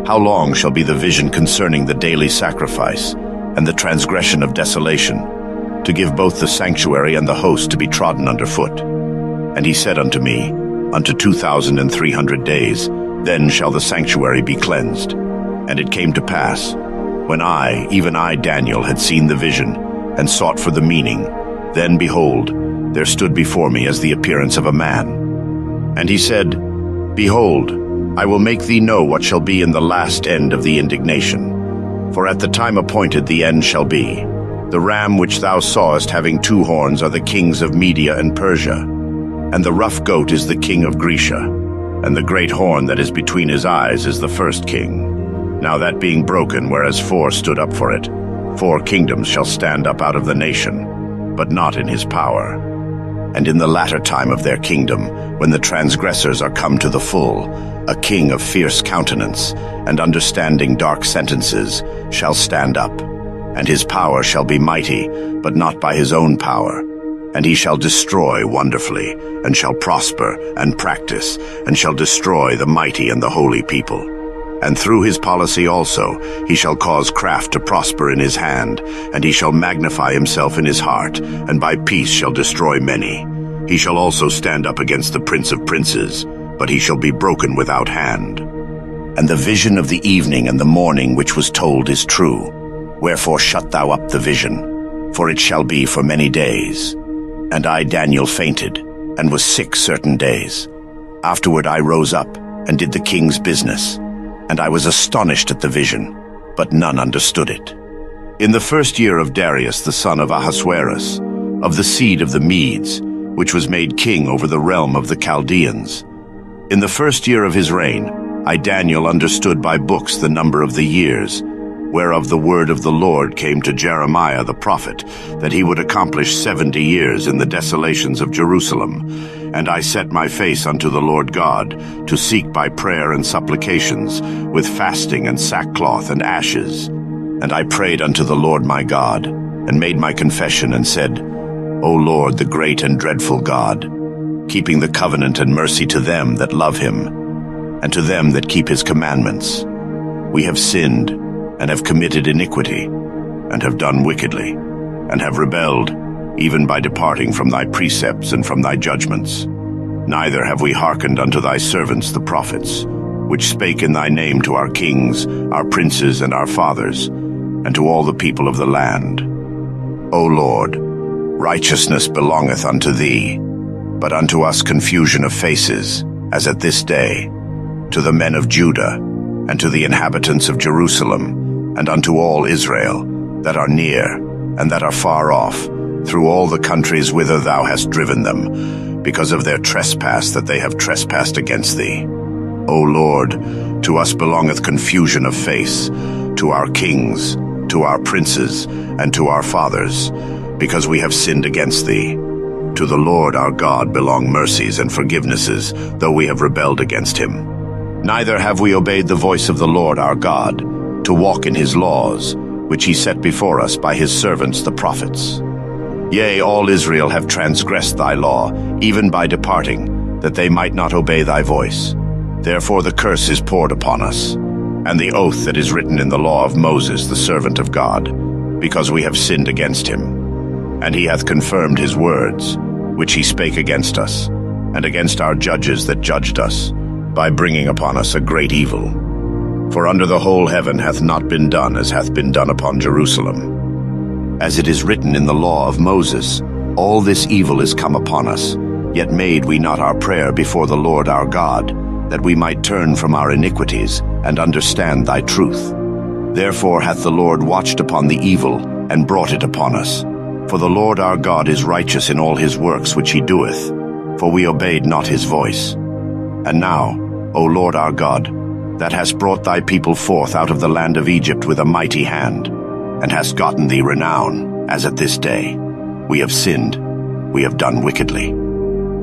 How long shall be the vision concerning the daily sacrifice, and the transgression of desolation, to give both the sanctuary and the host to be trodden under foot? And he said unto me, Unto 2,300 days, then shall the sanctuary be cleansed. And it came to pass, when I, even I, Daniel, had seen the vision, and sought for the meaning, then, behold, there stood before me as the appearance of a man. And he said, Behold, I will make thee know what shall be in the last end of the indignation. For at the time appointed the end shall be. The ram which thou sawest having 2 horns are the kings of Media and Persia, and the rough goat is the king of Grecia, and the great horn that is between his eyes is the first king. Now that being broken, whereas 4 stood up for it, 4 kingdoms shall stand up out of the nation, but not in his power. And in the latter time of their kingdom, when the transgressors are come to the full, a king of fierce countenance, and understanding dark sentences, shall stand up. And his power shall be mighty, but not by his own power. And he shall destroy wonderfully, and shall prosper, and practice, and shall destroy the mighty and the holy people. And through his policy also he shall cause craft to prosper in his hand, and he shall magnify himself in his heart, and by peace shall destroy many. He shall also stand up against the prince of princes, but he shall be broken without hand. And the vision of the evening and the morning which was told is true. Wherefore shut thou up the vision, for it shall be for many days. And I, Daniel, fainted, and was sick certain days. Afterward I rose up, and did the king's business. And I was astonished at the vision, but none understood it. In the 1st year of Darius the son of Ahasuerus, of the seed of the Medes, which was made king over the realm of the Chaldeans. In the 1st year of his reign, I, Daniel, understood by books the number of the years, whereof the word of the Lord came to Jeremiah the prophet, that he would accomplish 70 years in the desolations of Jerusalem. And I set my face unto the Lord God, to seek by prayer and supplications, with fasting and sackcloth and ashes. And I prayed unto the Lord my God, and made my confession, and said, O Lord, the great and dreadful God, keeping the covenant and mercy to them that love him, and to them that keep his commandments. We have sinned, and have committed iniquity, and have done wickedly, and have rebelled, even by departing from thy precepts and from thy judgments. Neither have we hearkened unto thy servants the prophets, which spake in thy name to our kings, our princes, and our fathers, and to all the people of the land. O Lord, righteousness belongeth unto thee, but unto us confusion of faces, as at this day, to the men of Judah, and to the inhabitants of Jerusalem, and unto all Israel, that are near, and that are far off, through all the countries whither thou hast driven them, because of their trespass that they have trespassed against thee. O Lord, to us belongeth confusion of face, to our kings, to our princes, and to our fathers, because we have sinned against thee. To the Lord our God belong mercies and forgivenesses, though we have rebelled against him. Neither have we obeyed the voice of the Lord our God, to walk in his laws, which he set before us by his servants the prophets. Yea, all Israel have transgressed thy law, even by departing, that they might not obey thy voice. Therefore the curse is poured upon us, and the oath that is written in the law of Moses the servant of God, because we have sinned against him. And he hath confirmed his words, which he spake against us, and against our judges that judged us, by bringing upon us a great evil. For under the whole heaven hath not been done as hath been done upon Jerusalem. As it is written in the law of Moses, all this evil is come upon us, yet made we not our prayer before the Lord our God, that we might turn from our iniquities, and understand thy truth. Therefore hath the Lord watched upon the evil, and brought it upon us. For the Lord our God is righteous in all his works which he doeth, for we obeyed not his voice. And now, O Lord our God, that hast brought thy people forth out of the land of Egypt with a mighty hand, and hast gotten thee renown, as at this day, we have sinned, we have done wickedly.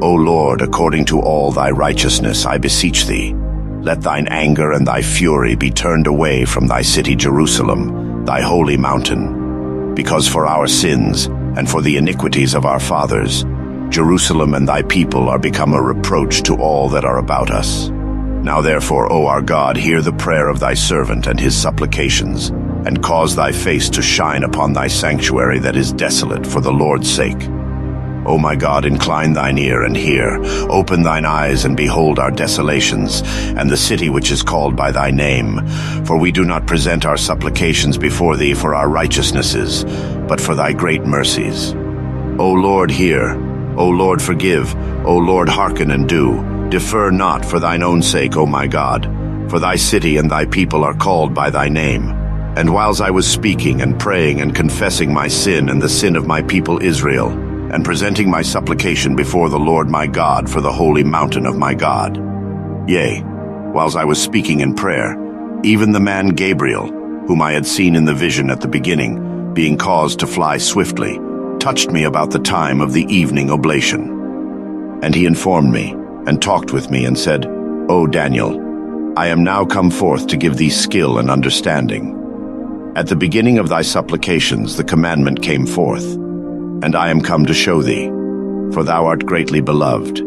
O Lord, according to all thy righteousness, I beseech thee, let thine anger and thy fury be turned away from thy city Jerusalem, thy holy mountain, because for our sins and for the iniquities of our fathers, Jerusalem and thy people are become a reproach to all that are about us. Now therefore, O our God, hear the prayer of thy servant and his supplications, and cause thy face to shine upon thy sanctuary that is desolate for the Lord's sake. O my God, incline thine ear and hear. Open thine eyes and behold our desolations, and the city which is called by thy name. For we do not present our supplications before thee for our righteousnesses, but for thy great mercies. O Lord, hear. O Lord, forgive. O Lord, hearken and do. Defer not for thine own sake, O my God. For thy city and thy people are called by thy name. And whiles I was speaking and praying and confessing my sin and the sin of my people Israel, and presenting my supplication before the Lord my God for the holy mountain of my God. Yea, whiles I was speaking in prayer, even the man Gabriel, whom I had seen in the vision at the beginning, being caused to fly swiftly, touched me about the time of the evening oblation. And he informed me, and talked with me, and said, O Daniel, I am now come forth to give thee skill and understanding. At the beginning of thy supplications the commandment came forth, and I am come to show thee, for thou art greatly beloved.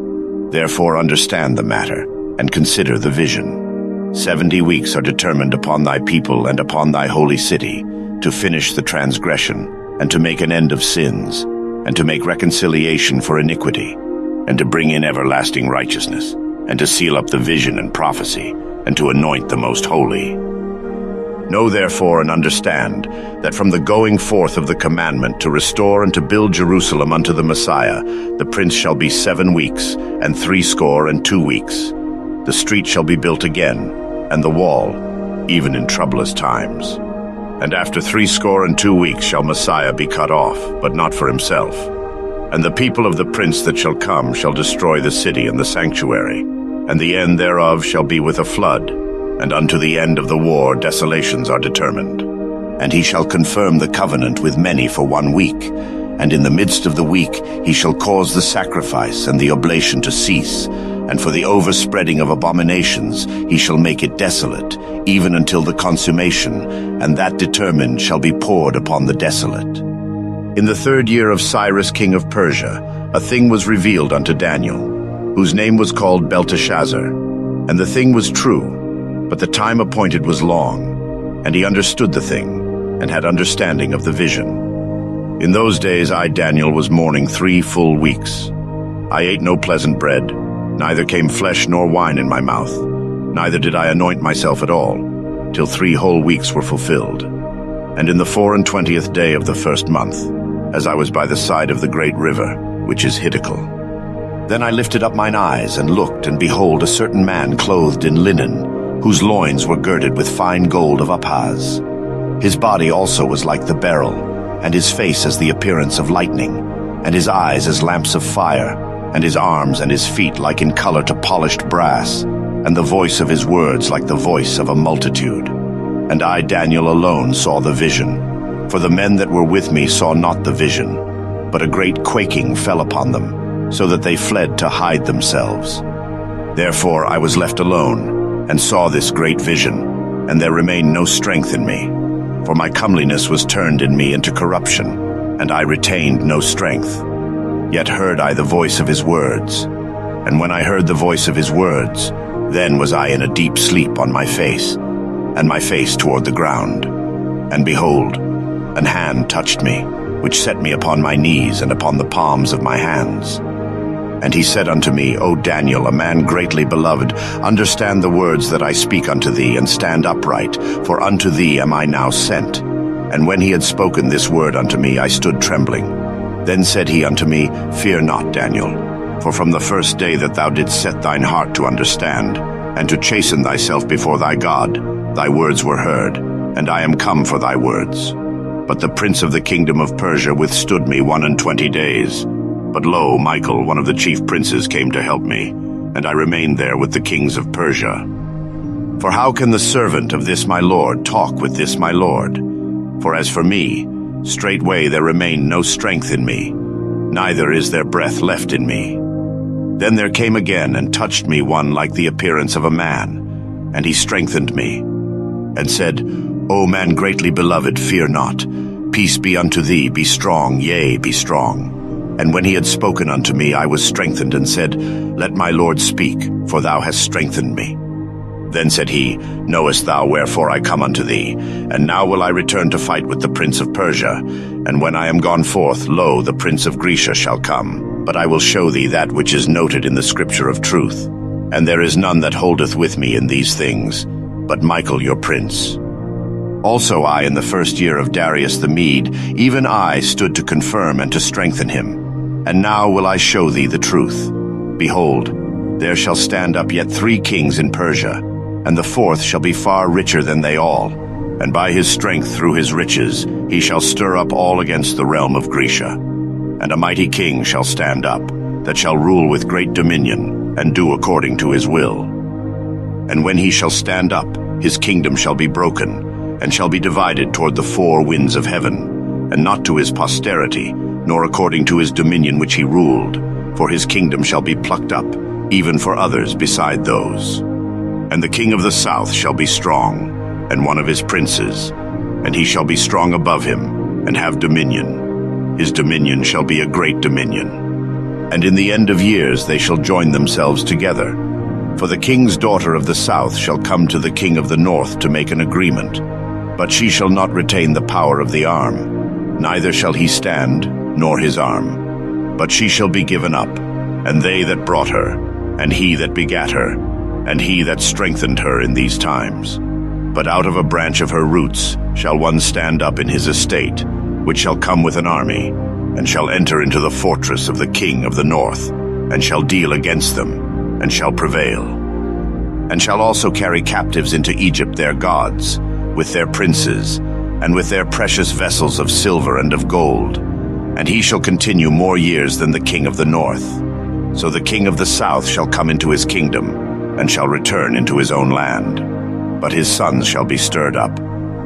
Therefore understand the matter, and consider the vision. 70 weeks are determined upon thy people and upon thy holy city, to finish the transgression, and to make an end of sins, and to make reconciliation for iniquity, and to bring in everlasting righteousness, and to seal up the vision and prophecy, and to anoint the most holy. Know therefore and understand that from the going forth of the commandment to restore and to build Jerusalem unto the Messiah, the prince shall be 7 weeks, and 62 weeks. The street shall be built again, and the wall, even in troublous times. And after 62 weeks shall Messiah be cut off, but not for himself. And the people of the prince that shall come shall destroy the city and the sanctuary, and the end thereof shall be with a flood. And unto the end of the war desolations are determined. And he shall confirm the covenant with many for 1 week, and in the midst of the week he shall cause the sacrifice and the oblation to cease, and for the overspreading of abominations he shall make it desolate, even until the consummation, and that determined shall be poured upon the desolate. In the 3rd year of Cyrus king of Persia, a thing was revealed unto Daniel, whose name was called Belteshazzar. And the thing was true, but the time appointed was long, and he understood the thing, and had understanding of the vision. In those days I, Daniel, was mourning 3 full weeks. I ate no pleasant bread, neither came flesh nor wine in my mouth, neither did I anoint myself at all, till 3 whole weeks were fulfilled. And in the 24th day of the 1st month, as I was by the side of the great river, which is Hiddekel, then I lifted up mine eyes, and looked, and behold, a certain man clothed in linen, whose loins were girded with fine gold of Uphaz. His body also was like the beryl, and his face as the appearance of lightning, and his eyes as lamps of fire, and his arms and his feet like in color to polished brass, and the voice of his words like the voice of a multitude. And I, Daniel, alone saw the vision, for the men that were with me saw not the vision, but a great quaking fell upon them, so that they fled to hide themselves. Therefore I was left alone, and saw this great vision, and there remained no strength in me, for my comeliness was turned in me into corruption, and I retained no strength. Yet heard I the voice of his words, and when I heard the voice of his words, then was I in a deep sleep on my face, and my face toward the ground. And behold, an hand touched me, which set me upon my knees and upon the palms of my hands. And he said unto me, O Daniel, a man greatly beloved, understand the words that I speak unto thee, and stand upright, for unto thee am I now sent. And when he had spoken this word unto me, I stood trembling. Then said he unto me, Fear not, Daniel, for from the first day that thou didst set thine heart to understand, and to chasten thyself before thy God, thy words were heard, and I am come for thy words. But the prince of the kingdom of Persia withstood me 21 days. But lo, Michael, one of the chief princes, came to help me, and I remained there with the kings of Persia. For how can the servant of this my lord talk with this my lord? For as for me, straightway there remained no strength in me, neither is there breath left in me. Then there came again and touched me one like the appearance of a man, and he strengthened me, and said, O man greatly beloved, fear not. Peace be unto thee, be strong, yea, be strong. And when he had spoken unto me, I was strengthened, and said, Let my Lord speak, for thou hast strengthened me. Then said he, Knowest thou wherefore I come unto thee? And now will I return to fight with the prince of Persia. And when I am gone forth, lo, the prince of Grecia shall come. But I will show thee that which is noted in the scripture of truth. And there is none that holdeth with me in these things, but Michael your prince. Also I, in the 1st year of Darius the Mede, even I stood to confirm and to strengthen him. And now will I show thee the truth. Behold, there shall stand up yet 3 kings in Persia, and the 4th shall be far richer than they all, and by his strength through his riches he shall stir up all against the realm of Grecia. And a mighty king shall stand up, that shall rule with great dominion, and do according to his will. And when he shall stand up, his kingdom shall be broken, and shall be divided toward the 4 winds of heaven, and not to his posterity, nor according to his dominion which he ruled, for his kingdom shall be plucked up, even for others beside those. And the king of the south shall be strong, and one of his princes, and he shall be strong above him, and have dominion. His dominion shall be a great dominion. And in the end of years they shall join themselves together. For the king's daughter of the south shall come to the king of the north to make an agreement, but she shall not retain the power of the arm, neither shall he stand, nor his arm. But she shall be given up, and they that brought her, and he that begat her, and he that strengthened her in these times. But out of a branch of her roots shall one stand up in his estate, which shall come with an army, and shall enter into the fortress of the king of the north, and shall deal against them, and shall prevail. And shall also carry captives into Egypt their gods, with their princes, and with their precious vessels of silver and of gold. And he shall continue more years than the king of the north. So the king of the south shall come into his kingdom, and shall return into his own land. But his sons shall be stirred up,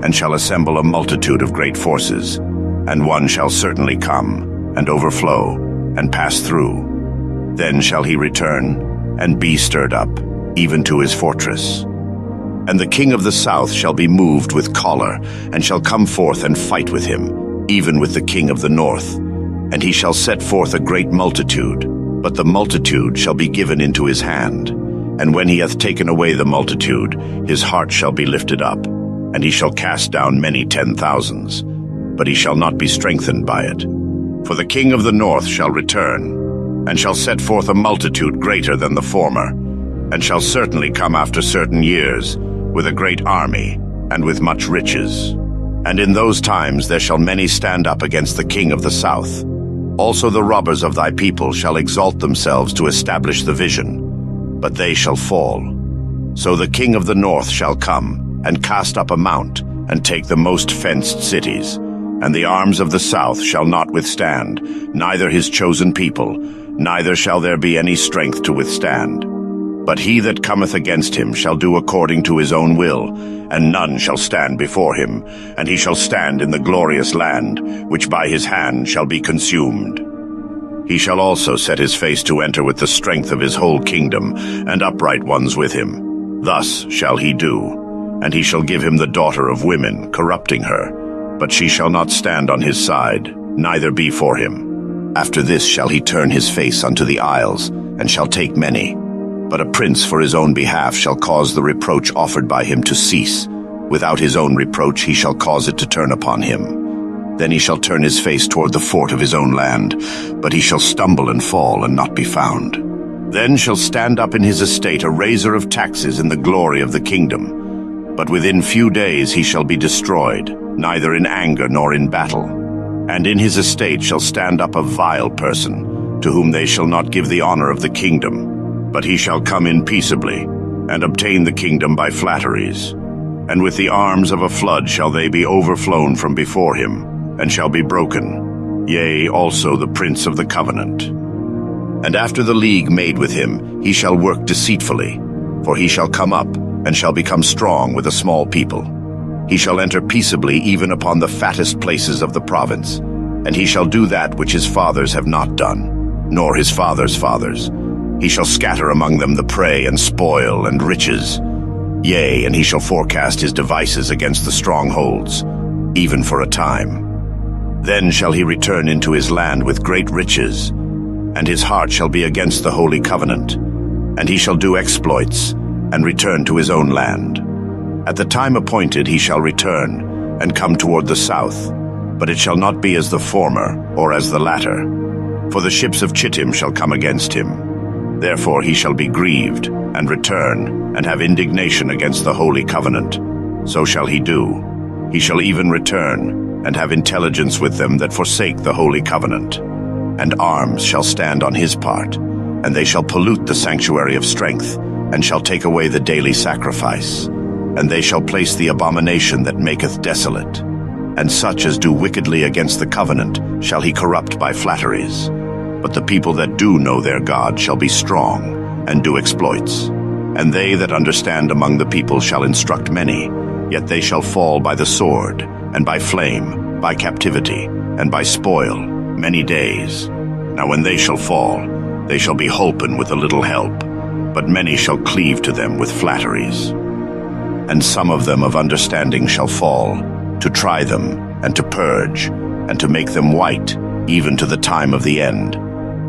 and shall assemble a multitude of great forces, and one shall certainly come, and overflow, and pass through. Then shall he return, and be stirred up, even to his fortress. And the king of the south shall be moved with choler, and shall come forth and fight with him, even with the king of the north. And he shall set forth a great multitude, but the multitude shall be given into his hand. And when he hath taken away the multitude, his heart shall be lifted up, and he shall cast down many 10,000s, but he shall not be strengthened by it. For the king of the north shall return, and shall set forth a multitude greater than the former, and shall certainly come after certain years, with a great army, and with much riches. And in those times there shall many stand up against the king of the south. Also the robbers of thy people shall exalt themselves to establish the vision, but they shall fall. So the king of the north shall come, and cast up a mount, and take the most fenced cities. And the arms of the south shall not withstand, neither his chosen people, neither shall there be any strength to withstand. But he that cometh against him shall do according to his own will, and none shall stand before him, and he shall stand in the glorious land, which by his hand shall be consumed. He shall also set his face to enter with the strength of his whole kingdom, and upright ones with him. Thus shall he do. And he shall give him the daughter of women, corrupting her. But she shall not stand on his side, neither be for him. After this shall he turn his face unto the isles, and shall take many. But a prince for his own behalf shall cause the reproach offered by him to cease. Without his own reproach he shall cause it to turn upon him. Then he shall turn his face toward the fort of his own land, but he shall stumble and fall and not be found. Then shall stand up in his estate a raiser of taxes in the glory of the kingdom. But within few days he shall be destroyed, neither in anger nor in battle. And in his estate shall stand up a vile person, to whom they shall not give the honor of the kingdom. But he shall come in peaceably, and obtain the kingdom by flatteries. And with the arms of a flood shall they be overflown from before him, and shall be broken, yea, also the prince of the covenant. And after the league made with him, he shall work deceitfully, for he shall come up, and shall become strong with a small people. He shall enter peaceably even upon the fattest places of the province, and he shall do that which his fathers have not done, nor his fathers' fathers. He shall scatter among them the prey and spoil and riches. Yea, and he shall forecast his devices against the strongholds, even for a time. Then shall he return into his land with great riches, and his heart shall be against the holy covenant. And he shall do exploits, and return to his own land. At the time appointed he shall return, and come toward the south, but it shall not be as the former, or as the latter. For the ships of Chittim shall come against him. Therefore he shall be grieved, and return, and have indignation against the holy covenant. So shall he do. He shall even return, and have intelligence with them that forsake the holy covenant. And arms shall stand on his part, and they shall pollute the sanctuary of strength, and shall take away the daily sacrifice. And they shall place the abomination that maketh desolate. And such as do wickedly against the covenant shall he corrupt by flatteries. But the people that do know their God shall be strong, and do exploits. And they that understand among the people shall instruct many, yet they shall fall by the sword, and by flame, by captivity, and by spoil, many days. Now when they shall fall, they shall be holpen with a little help, but many shall cleave to them with flatteries. And some of them of understanding shall fall, to try them, and to purge, and to make them white, even to the time of the end,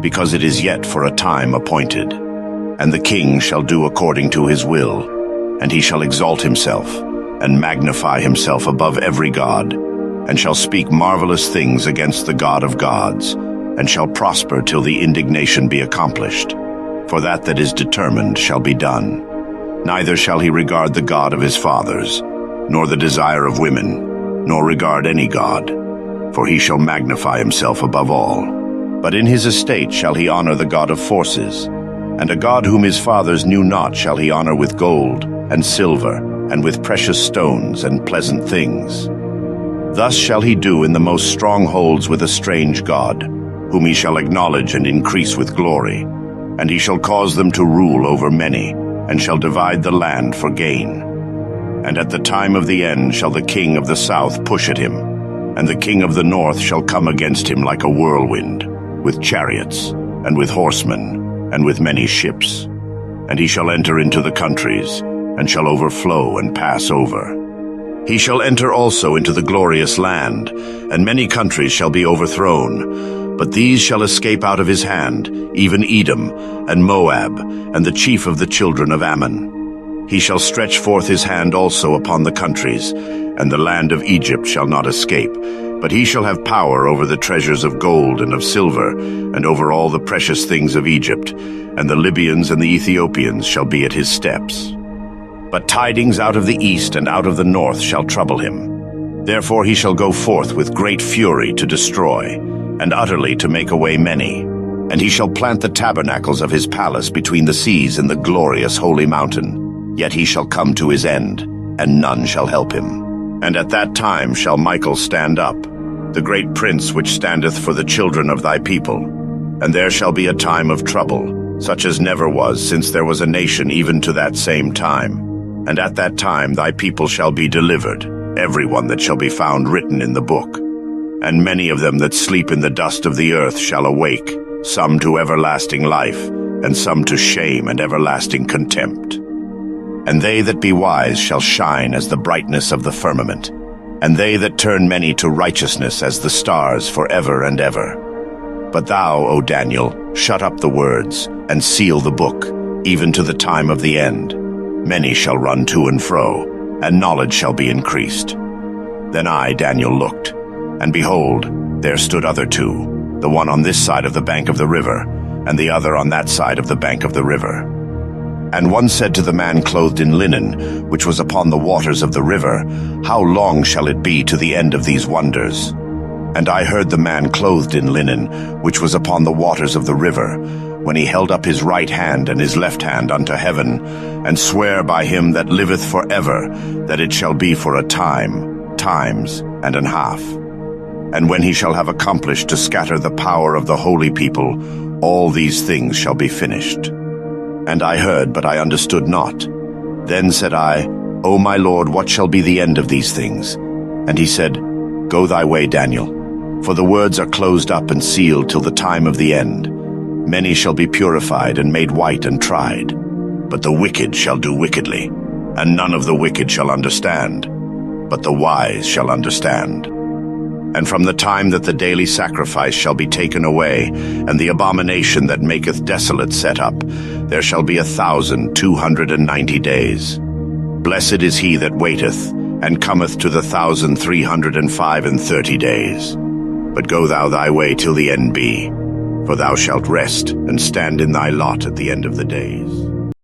because it is yet for a time appointed. And the king shall do according to his will, and he shall exalt himself, and magnify himself above every god, and shall speak marvelous things against the God of gods, and shall prosper till the indignation be accomplished. For that is determined shall be done. Neither shall he regard the God of his fathers, nor the desire of women, nor regard any god, for he shall magnify himself above all. But in his estate shall he honor the God of forces, and a God whom his fathers knew not shall he honor with gold, and silver, and with precious stones and pleasant things. Thus shall he do in the most strongholds with a strange God, whom he shall acknowledge and increase with glory. And he shall cause them to rule over many, and shall divide the land for gain. And at the time of the end shall the king of the south push at him, and the king of the north shall come against him like a whirlwind, with chariots, and with horsemen, and with many ships. And he shall enter into the countries, and shall overflow and pass over. He shall enter also into the glorious land, and many countries shall be overthrown. But these shall escape out of his hand, even Edom, and Moab, and the chief of the children of Ammon. He shall stretch forth his hand also upon the countries, and the land of Egypt shall not escape. But he shall have power over the treasures of gold and of silver, and over all the precious things of Egypt, and the Libyans and the Ethiopians shall be at his steps. But tidings out of the east and out of the north shall trouble him. Therefore he shall go forth with great fury to destroy, and utterly to make away many. And he shall plant the tabernacles of his palace between the seas and the glorious holy mountain. Yet he shall come to his end, and none shall help him. And at that time shall Michael stand up, the great prince which standeth for the children of thy people. And there shall be a time of trouble, such as never was since there was a nation even to that same time. And at that time thy people shall be delivered, every one that shall be found written in the book. And many of them that sleep in the dust of the earth shall awake, some to everlasting life, and some to shame and everlasting contempt. And they that be wise shall shine as the brightness of the firmament, and they that turn many to righteousness as the stars forever and ever. But thou, O Daniel, shut up the words, and seal the book, even to the time of the end. Many shall run to and fro, and knowledge shall be increased. Then I, Daniel, looked, and behold, there stood other two, the one on this side of the bank of the river, and the other on that side of the bank of the river. And one said to the man clothed in linen, which was upon the waters of the river, How long shall it be to the end of these wonders? And I heard the man clothed in linen, which was upon the waters of the river, when he held up his right hand and his left hand unto heaven, and sware by him that liveth forever, that it shall be for a time, times, and an half. And when he shall have accomplished to scatter the power of the holy people, all these things shall be finished. And I heard, but I understood not. Then said I, O my Lord, what shall be the end of these things? And he said, Go thy way, Daniel, for the words are closed up and sealed till the time of the end. Many shall be purified and made white and tried. But the wicked shall do wickedly, and none of the wicked shall understand, but the wise shall understand. And from the time that the daily sacrifice shall be taken away, and the abomination that maketh desolate set up, there shall be 1,290 days. Blessed is he that waiteth, and cometh to the 1,335 days. But go thou thy way till the end be, for thou shalt rest, and stand in thy lot at the end of the days.